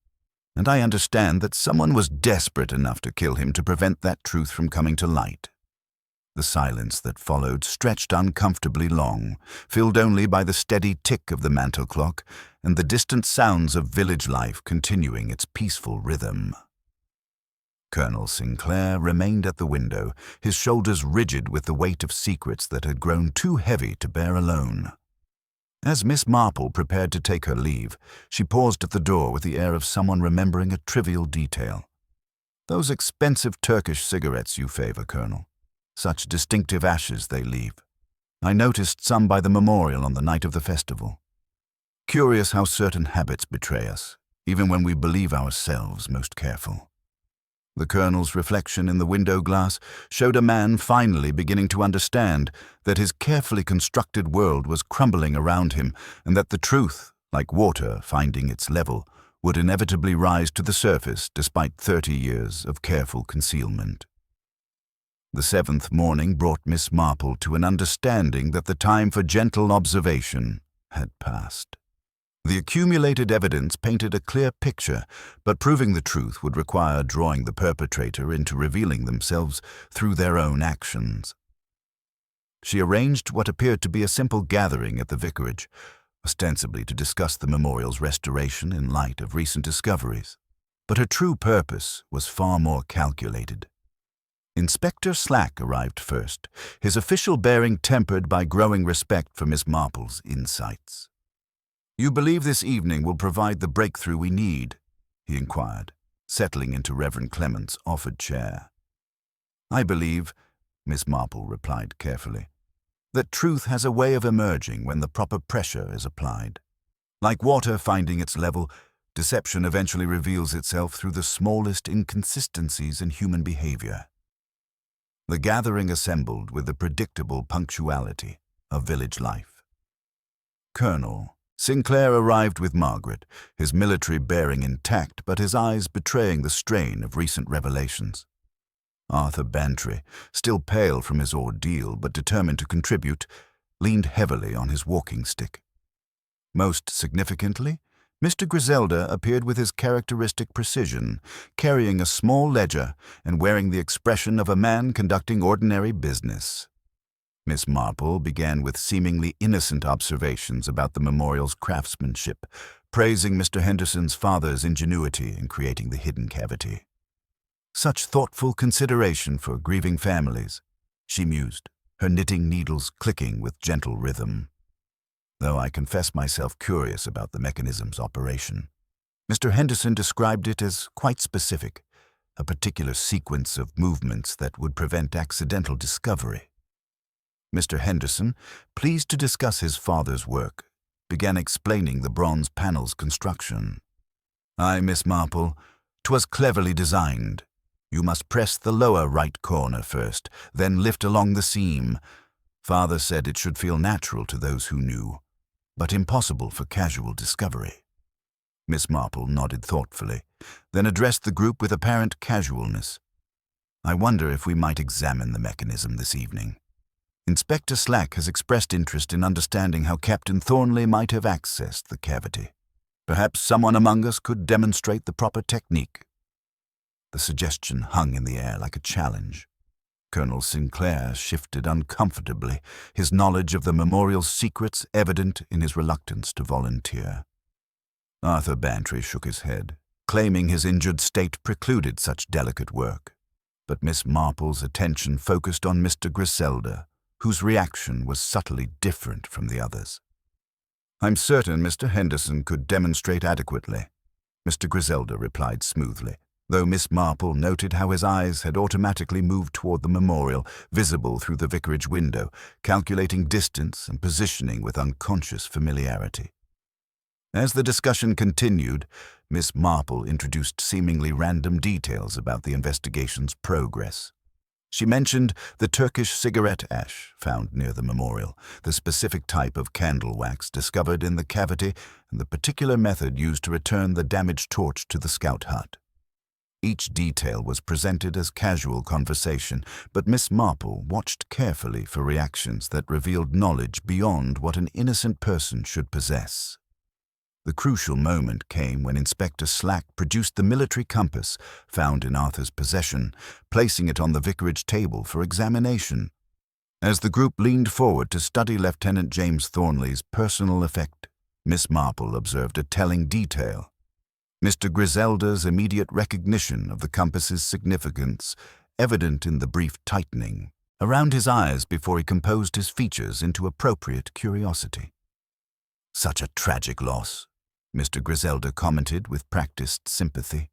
And I understand that someone was desperate enough to kill him to prevent that truth from coming to light." The silence that followed stretched uncomfortably long, filled only by the steady tick of the mantel clock and the distant sounds of village life continuing its peaceful rhythm. Colonel Sinclair remained at the window, his shoulders rigid with the weight of secrets that had grown too heavy to bear alone. As Miss Marple prepared to take her leave, she paused at the door with the air of someone remembering a trivial detail. "Those expensive Turkish cigarettes you favor, Colonel. Such distinctive ashes they leave. I noticed some by the memorial on the night of the festival. Curious how certain habits betray us, even when we believe ourselves most careful." The colonel's reflection in the window glass showed a man finally beginning to understand that his carefully constructed world was crumbling around him and that the truth, like water finding its level, would inevitably rise to the surface despite 30 years of careful concealment. The 7th morning brought Miss Marple to an understanding that the time for gentle observation had passed. The accumulated evidence painted a clear picture, but proving the truth would require drawing the perpetrator into revealing themselves through their own actions. She arranged what appeared to be a simple gathering at the vicarage, ostensibly to discuss the memorial's restoration in light of recent discoveries. But her true purpose was far more calculated. Inspector Slack arrived first, his official bearing tempered by growing respect for Miss Marple's insights. "You believe this evening will provide the breakthrough we need?" he inquired, settling into Reverend Clement's offered chair. "I believe," Miss Marple replied carefully, "that truth has a way of emerging when the proper pressure is applied. Like water finding its level, deception eventually reveals itself through the smallest inconsistencies in human behavior." The gathering assembled with the predictable punctuality of village life. Colonel Sinclair arrived with Margaret, his military bearing intact but his eyes betraying the strain of recent revelations. Arthur Bantry, still pale from his ordeal but determined to contribute, leaned heavily on his walking stick. Most significantly, Mr. Griselda appeared with his characteristic precision, carrying a small ledger and wearing the expression of a man conducting ordinary business. Miss Marple began with seemingly innocent observations about the memorial's craftsmanship, praising Mr. Henderson's father's ingenuity in creating the hidden cavity. "Such thoughtful consideration for grieving families," she mused, her knitting needles clicking with gentle rhythm. "Though I confess myself curious about the mechanism's operation. Mr. Henderson described it as quite specific, a particular sequence of movements that would prevent accidental discovery." Mr. Henderson, pleased to discuss his father's work, began explaining the bronze panel's construction. "Aye, Miss Marple, 'twas cleverly designed. You must press the lower right corner first, then lift along the seam. Father said it should feel natural to those who knew, but impossible for casual discovery." Miss Marple nodded thoughtfully, then addressed the group with apparent casualness. "I wonder if we might examine the mechanism this evening. Inspector Slack has expressed interest in understanding how Captain Thornley might have accessed the cavity. Perhaps someone among us could demonstrate the proper technique." The suggestion hung in the air like a challenge. Colonel Sinclair shifted uncomfortably, his knowledge of the memorial's secrets evident in his reluctance to volunteer. Arthur Bantry shook his head, claiming his injured state precluded such delicate work. But Miss Marple's attention focused on Mr. Griselda, whose reaction was subtly different from the others. "I'm certain Mr. Henderson could demonstrate adequately," Mr. Griselda replied smoothly, though Miss Marple noted how his eyes had automatically moved toward the memorial, visible through the vicarage window, calculating distance and positioning with unconscious familiarity. As the discussion continued, Miss Marple introduced seemingly random details about the investigation's progress. She mentioned the Turkish cigarette ash found near the memorial, the specific type of candle wax discovered in the cavity, and the particular method used to return the damaged torch to the scout hut. Each detail was presented as casual conversation, but Miss Marple watched carefully for reactions that revealed knowledge beyond what an innocent person should possess. The crucial moment came when Inspector Slack produced the military compass found in Arthur's possession, placing it on the vicarage table for examination. As the group leaned forward to study Lieutenant James Thornley's personal effect, Miss Marple observed a telling detail. Mr. Griselda's immediate recognition of the compass's significance, evident in the brief tightening around his eyes before he composed his features into appropriate curiosity. "Such a tragic loss," Mr. Griselda commented with practiced sympathy.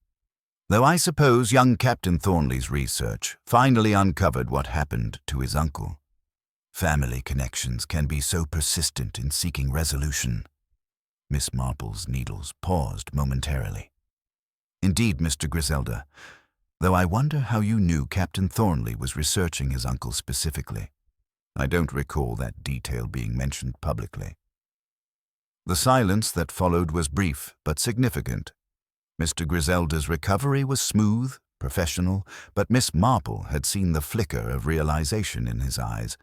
"Though I suppose young Captain Thornley's research finally uncovered what happened to his uncle. Family connections can be so persistent in seeking resolution." Miss Marple's needles paused momentarily. "Indeed, Mr. Griselda, though I wonder how you knew Captain Thornley was researching his uncle specifically. I don't recall that detail being mentioned publicly." The silence that followed was brief but significant. Mr. Griselda's recovery was smooth, professional, but Miss Marple had seen the flicker of realization in his eyes,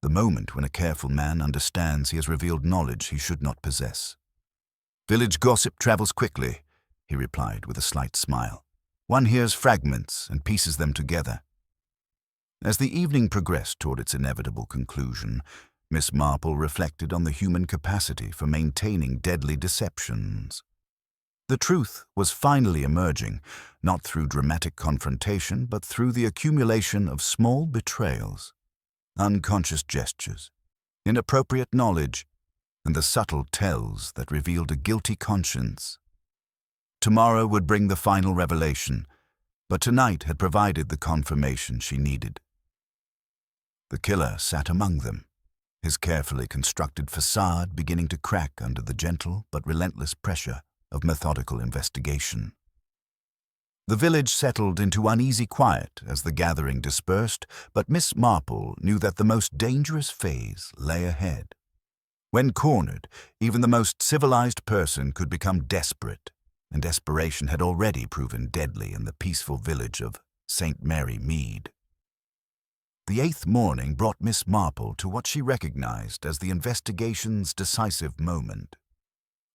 the moment when a careful man understands he has revealed knowledge he should not possess. "Village gossip travels quickly," he replied with a slight smile. "One hears fragments and pieces them together." As the evening progressed toward its inevitable conclusion, Miss Marple reflected on the human capacity for maintaining deadly deceptions. The truth was finally emerging, not through dramatic confrontation, but through the accumulation of small betrayals, unconscious gestures, inappropriate knowledge, and the subtle tells that revealed a guilty conscience. Tomorrow would bring the final revelation, but tonight had provided the confirmation she needed. The killer sat among them, his carefully constructed facade beginning to crack under the gentle but relentless pressure of methodical investigation. The village settled into uneasy quiet as the gathering dispersed, but Miss Marple knew that the most dangerous phase lay ahead. When cornered, even the most civilized person could become desperate, and desperation had already proven deadly in the peaceful village of St. Mary Mead. The 8th morning brought Miss Marple to what she recognized as the investigation's decisive moment.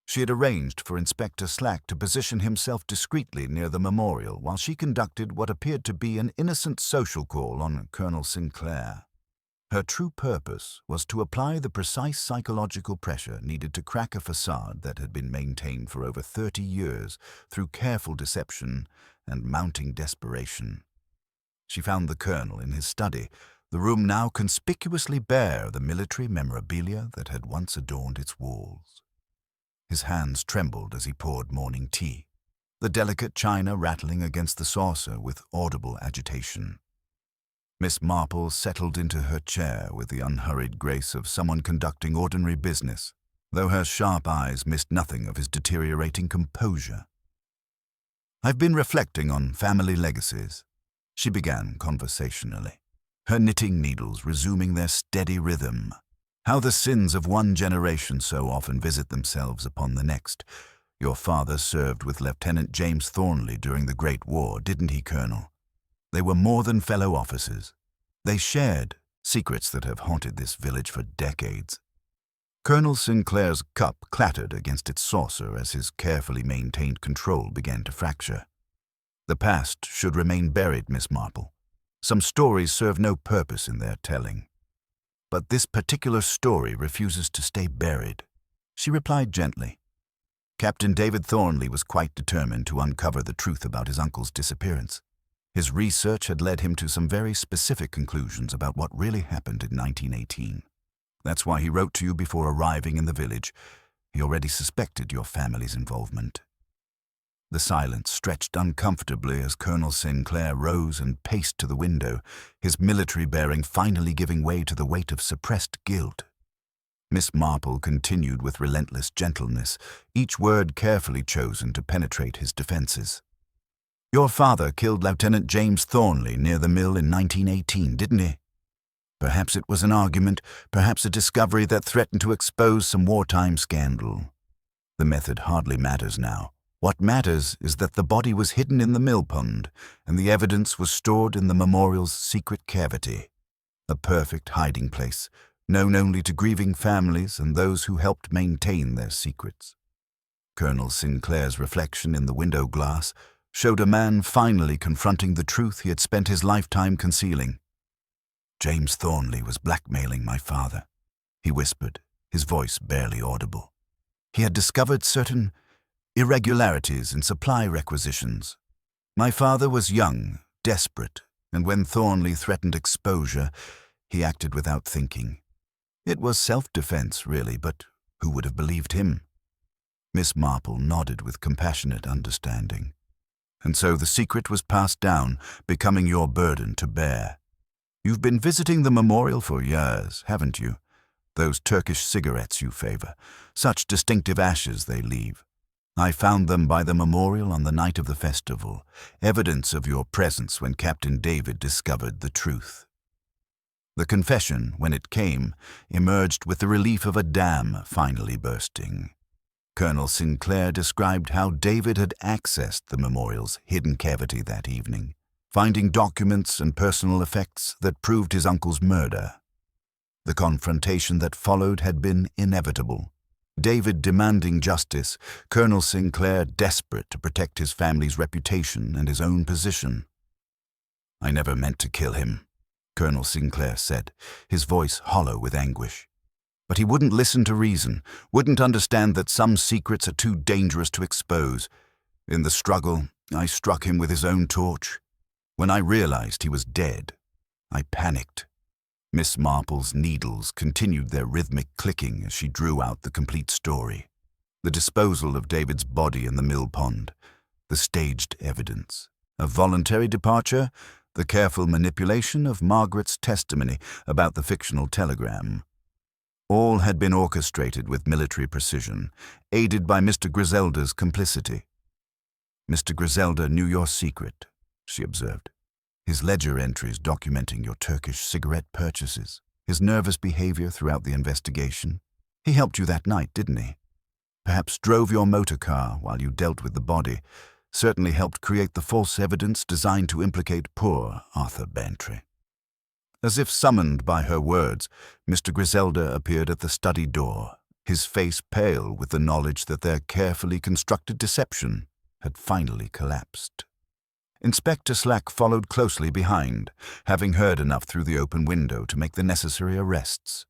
She had arranged for Inspector Slack to position himself discreetly near the memorial while she conducted what appeared to be an innocent social call on Colonel Sinclair. Her true purpose was to apply the precise psychological pressure needed to crack a facade that had been maintained for over 30 years through careful deception and mounting desperation. She found the colonel in his study, the room now conspicuously bare of the military memorabilia that had once adorned its walls. His hands trembled as he poured morning tea, the delicate china rattling against the saucer with audible agitation. Miss Marple settled into her chair with the unhurried grace of someone conducting ordinary business, though her sharp eyes missed nothing of his deteriorating composure. "I've been reflecting on family legacies," she began conversationally, her knitting needles resuming their steady rhythm. "How the sins of one generation so often visit themselves upon the next. Your father served with Lieutenant James Thornley during the Great War, didn't he, Colonel? They were more than fellow officers. They shared secrets that have haunted this village for decades." Colonel Sinclair's cup clattered against its saucer as his carefully maintained control began to fracture. "The past should remain buried, Miss Marple. Some stories serve no purpose in their telling. But this particular story refuses to stay buried," she replied gently. "Captain David Thornley was quite determined to uncover the truth about his uncle's disappearance. His research had led him to some very specific conclusions about what really happened in 1918. That's why he wrote to you before arriving in the village. He already suspected your family's involvement." The silence stretched uncomfortably as Colonel Sinclair rose and paced to the window, his military bearing finally giving way to the weight of suppressed guilt. Miss Marple continued with relentless gentleness, each word carefully chosen to penetrate his defenses. "Your father killed Lieutenant James Thornley near the mill in 1918, didn't he? Perhaps it was an argument, perhaps a discovery that threatened to expose some wartime scandal. The method hardly matters now. What matters is that the body was hidden in the mill pond, and the evidence was stored in the memorial's secret cavity. A perfect hiding place, known only to grieving families and those who helped maintain their secrets." Colonel Sinclair's reflection in the window glass showed a man finally confronting the truth he had spent his lifetime concealing. "James Thornley was blackmailing my father," he whispered, his voice barely audible. "He had discovered certain irregularities in supply requisitions. My father was young, desperate, and when Thornley threatened exposure, he acted without thinking. It was self-defense, really, but who would have believed him?" Miss Marple nodded with compassionate understanding. "And so the secret was passed down, becoming your burden to bear. You've been visiting the memorial for years, haven't you? Those Turkish cigarettes you favor, such distinctive ashes they leave. I found them by the memorial on the night of the festival, evidence of your presence when Captain David discovered the truth." The confession, when it came, emerged with the relief of a dam finally bursting. Colonel Sinclair described how David had accessed the memorial's hidden cavity that evening, finding documents and personal effects that proved his uncle's murder. The confrontation that followed had been inevitable. David demanding justice, Colonel Sinclair desperate to protect his family's reputation and his own position. "I never meant to kill him," Colonel Sinclair said, his voice hollow with anguish. But he wouldn't listen to reason, wouldn't understand that some secrets are too dangerous to expose. In the struggle, I struck him with his own torch. When I realized he was dead, I panicked. Miss Marple's needles continued their rhythmic clicking as she drew out the complete story. The disposal of David's body in the mill pond, the staged evidence, a voluntary departure, the careful manipulation of Margaret's testimony about the fictional telegram. All had been orchestrated with military precision, aided by Mr. Griselda's complicity. "Mr. Griselda knew your secret," she observed. "His ledger entries documenting your Turkish cigarette purchases, his nervous behavior throughout the investigation. He helped you that night, didn't he? Perhaps drove your motor car while you dealt with the body, certainly helped create the false evidence designed to implicate poor Arthur Bantry." As if summoned by her words, Mr. Griselda appeared at the study door, his face pale with the knowledge that their carefully constructed deception had finally collapsed. Inspector Slack followed closely behind, having heard enough through the open window to make the necessary arrests.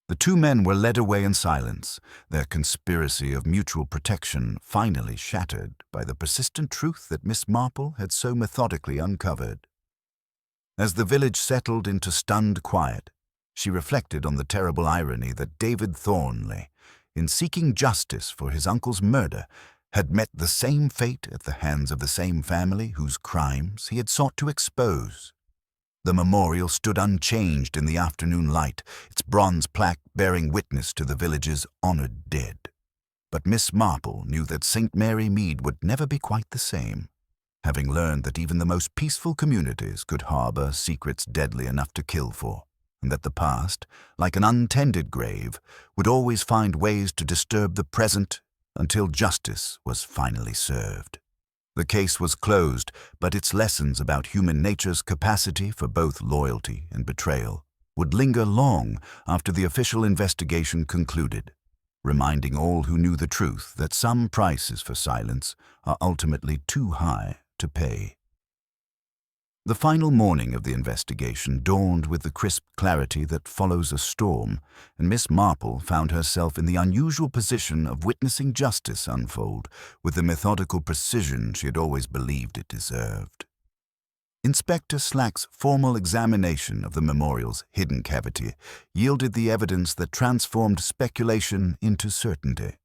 The two men were led away in silence, their conspiracy of mutual protection finally shattered by the persistent truth that Miss Marple had so methodically uncovered. As the village settled into stunned quiet, she reflected on the terrible irony that David Thornley, in seeking justice for his uncle's murder, had met the same fate at the hands of the same family whose crimes he had sought to expose. The memorial stood unchanged in the afternoon light, its bronze plaque bearing witness to the village's honored dead. But Miss Marple knew that St. Mary Mead would never be quite the same, having learned that even the most peaceful communities could harbor secrets deadly enough to kill for, and that the past, like an untended grave, would always find ways to disturb the present until justice was finally served. The case was closed, but its lessons about human nature's capacity for both loyalty and betrayal would linger long after the official investigation concluded, reminding all who knew the truth that some prices for silence are ultimately too high to pay. The final morning of the investigation dawned with the crisp clarity that follows a storm, and Miss Marple found herself in the unusual position of witnessing justice unfold with the methodical precision she had always believed it deserved. Inspector Slack's formal examination of the memorial's hidden cavity yielded the evidence that transformed speculation into certainty.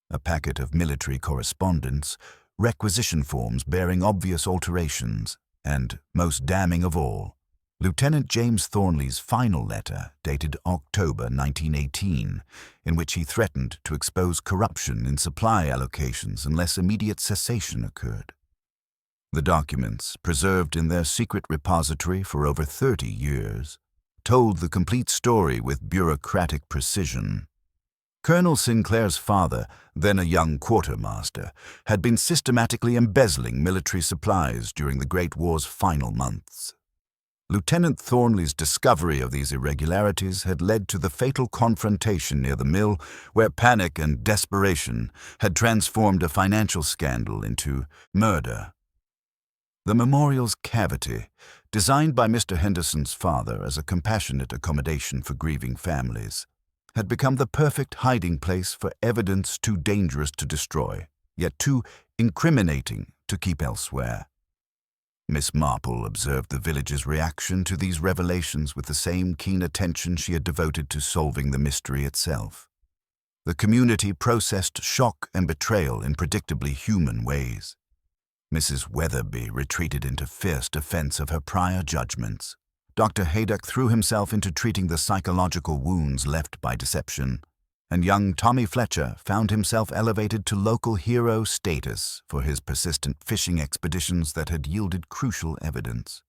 A packet of military correspondence, requisition forms bearing obvious alterations, and, most damning of all, Lieutenant James Thornley's final letter dated October 1918, in which he threatened to expose corruption in supply allocations unless immediate cessation occurred. The documents, preserved in their secret repository for over 30 years, told the complete story with bureaucratic precision. Colonel Sinclair's father, then a young quartermaster, had been systematically embezzling military supplies during the Great War's final months. Lieutenant Thornley's discovery of these irregularities had led to the fatal confrontation near the mill, where panic and desperation had transformed a financial scandal into murder. The memorial's cavity, designed by Mr. Henderson's father as a compassionate accommodation for grieving families, had become the perfect hiding place for evidence too dangerous to destroy, yet too incriminating to keep elsewhere. Miss Marple observed the village's reaction to these revelations with the same keen attention she had devoted to solving the mystery itself. The community processed shock and betrayal in predictably human ways. Mrs. Weatherby retreated into fierce defense of her prior judgments. Dr. Haydock threw himself into treating the psychological wounds left by deception, and young Tommy Fletcher found himself elevated to local hero status for his persistent fishing expeditions that had yielded crucial evidence.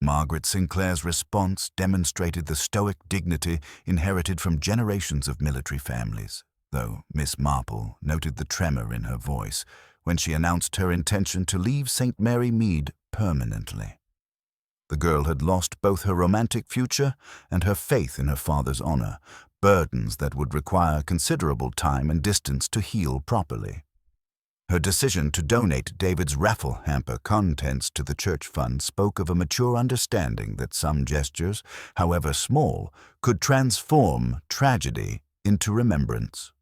Margaret Sinclair's response demonstrated the stoic dignity inherited from generations of military families, though Miss Marple noted the tremor in her voice when she announced her intention to leave St. Mary Mead permanently. The girl had lost both her romantic future and her faith in her father's honor, burdens that would require considerable time and distance to heal properly. Her decision to donate David's raffle hamper contents to the church fund spoke of a mature understanding that some gestures, however small, could transform tragedy into remembrance.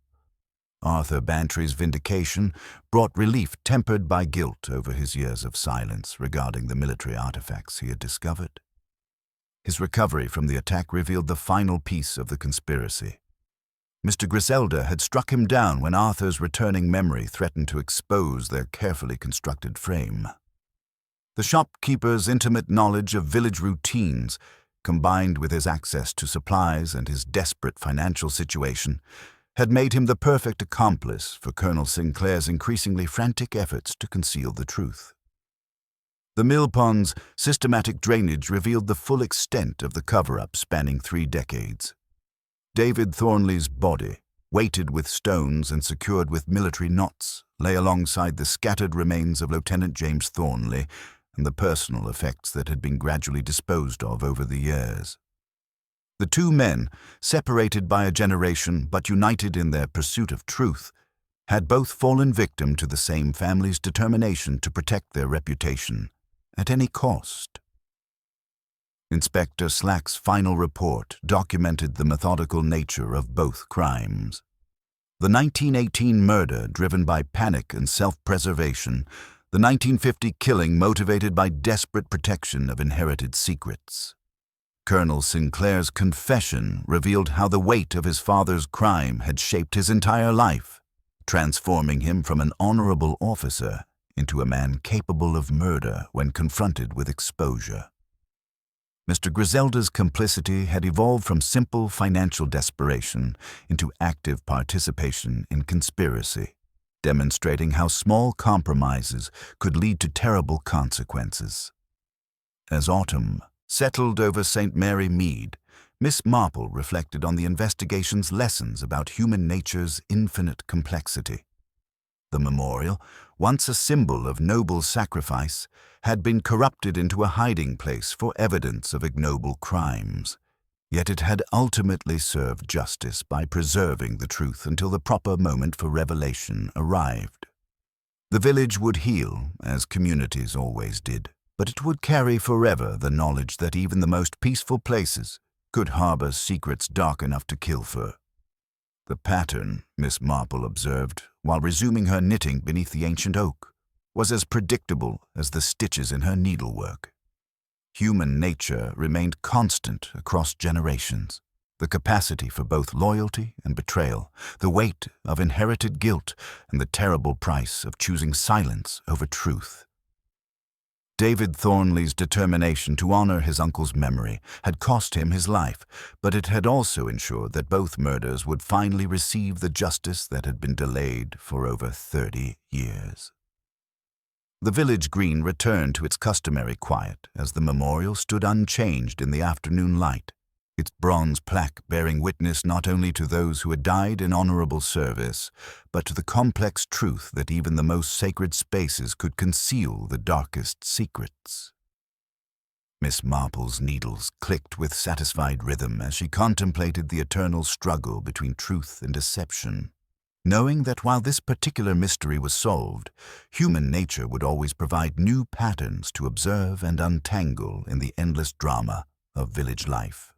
Arthur Bantry's vindication brought relief tempered by guilt over his years of silence regarding the military artifacts he had discovered. His recovery from the attack revealed the final piece of the conspiracy. Mr. Griselda had struck him down when Arthur's returning memory threatened to expose their carefully constructed frame. The shopkeeper's intimate knowledge of village routines, combined with his access to supplies and his desperate financial situation, had made him the perfect accomplice for Colonel Sinclair's increasingly frantic efforts to conceal the truth. The mill pond's systematic drainage revealed the full extent of the cover-up spanning 3 decades. David Thornley's body, weighted with stones and secured with military knots, lay alongside the scattered remains of Lieutenant James Thornley and the personal effects that had been gradually disposed of over the years. The 2 men, separated by a generation but united in their pursuit of truth, had both fallen victim to the same family's determination to protect their reputation at any cost. Inspector Slack's final report documented the methodical nature of both crimes. The 1918 murder driven by panic and self-preservation, the 1950 killing motivated by desperate protection of inherited secrets. Colonel Sinclair's confession revealed how the weight of his father's crime had shaped his entire life, transforming him from an honorable officer into a man capable of murder when confronted with exposure. Mr. Griselda's complicity had evolved from simple financial desperation into active participation in conspiracy, demonstrating how small compromises could lead to terrible consequences. As autumn settled over St. Mary Mead, Miss Marple reflected on the investigation's lessons about human nature's infinite complexity. The memorial, once a symbol of noble sacrifice, had been corrupted into a hiding place for evidence of ignoble crimes. Yet it had ultimately served justice by preserving the truth until the proper moment for revelation arrived. The village would heal, as communities always did, but it would carry forever the knowledge that even the most peaceful places could harbor secrets dark enough to kill for. The pattern, Miss Marple observed, while resuming her knitting beneath the ancient oak, was as predictable as the stitches in her needlework. Human nature remained constant across generations. The capacity for both loyalty and betrayal, the weight of inherited guilt, and the terrible price of choosing silence over truth. David Thornley's determination to honor his uncle's memory had cost him his life, but it had also ensured that both murders would finally receive the justice that had been delayed for over 30 years. The village green returned to its customary quiet as the memorial stood unchanged in the afternoon light, its bronze plaque bearing witness not only to those who had died in honorable service, but to the complex truth that even the most sacred spaces could conceal the darkest secrets. Miss Marple's needles clicked with satisfied rhythm as she contemplated the eternal struggle between truth and deception, knowing that while this particular mystery was solved, human nature would always provide new patterns to observe and untangle in the endless drama of village life.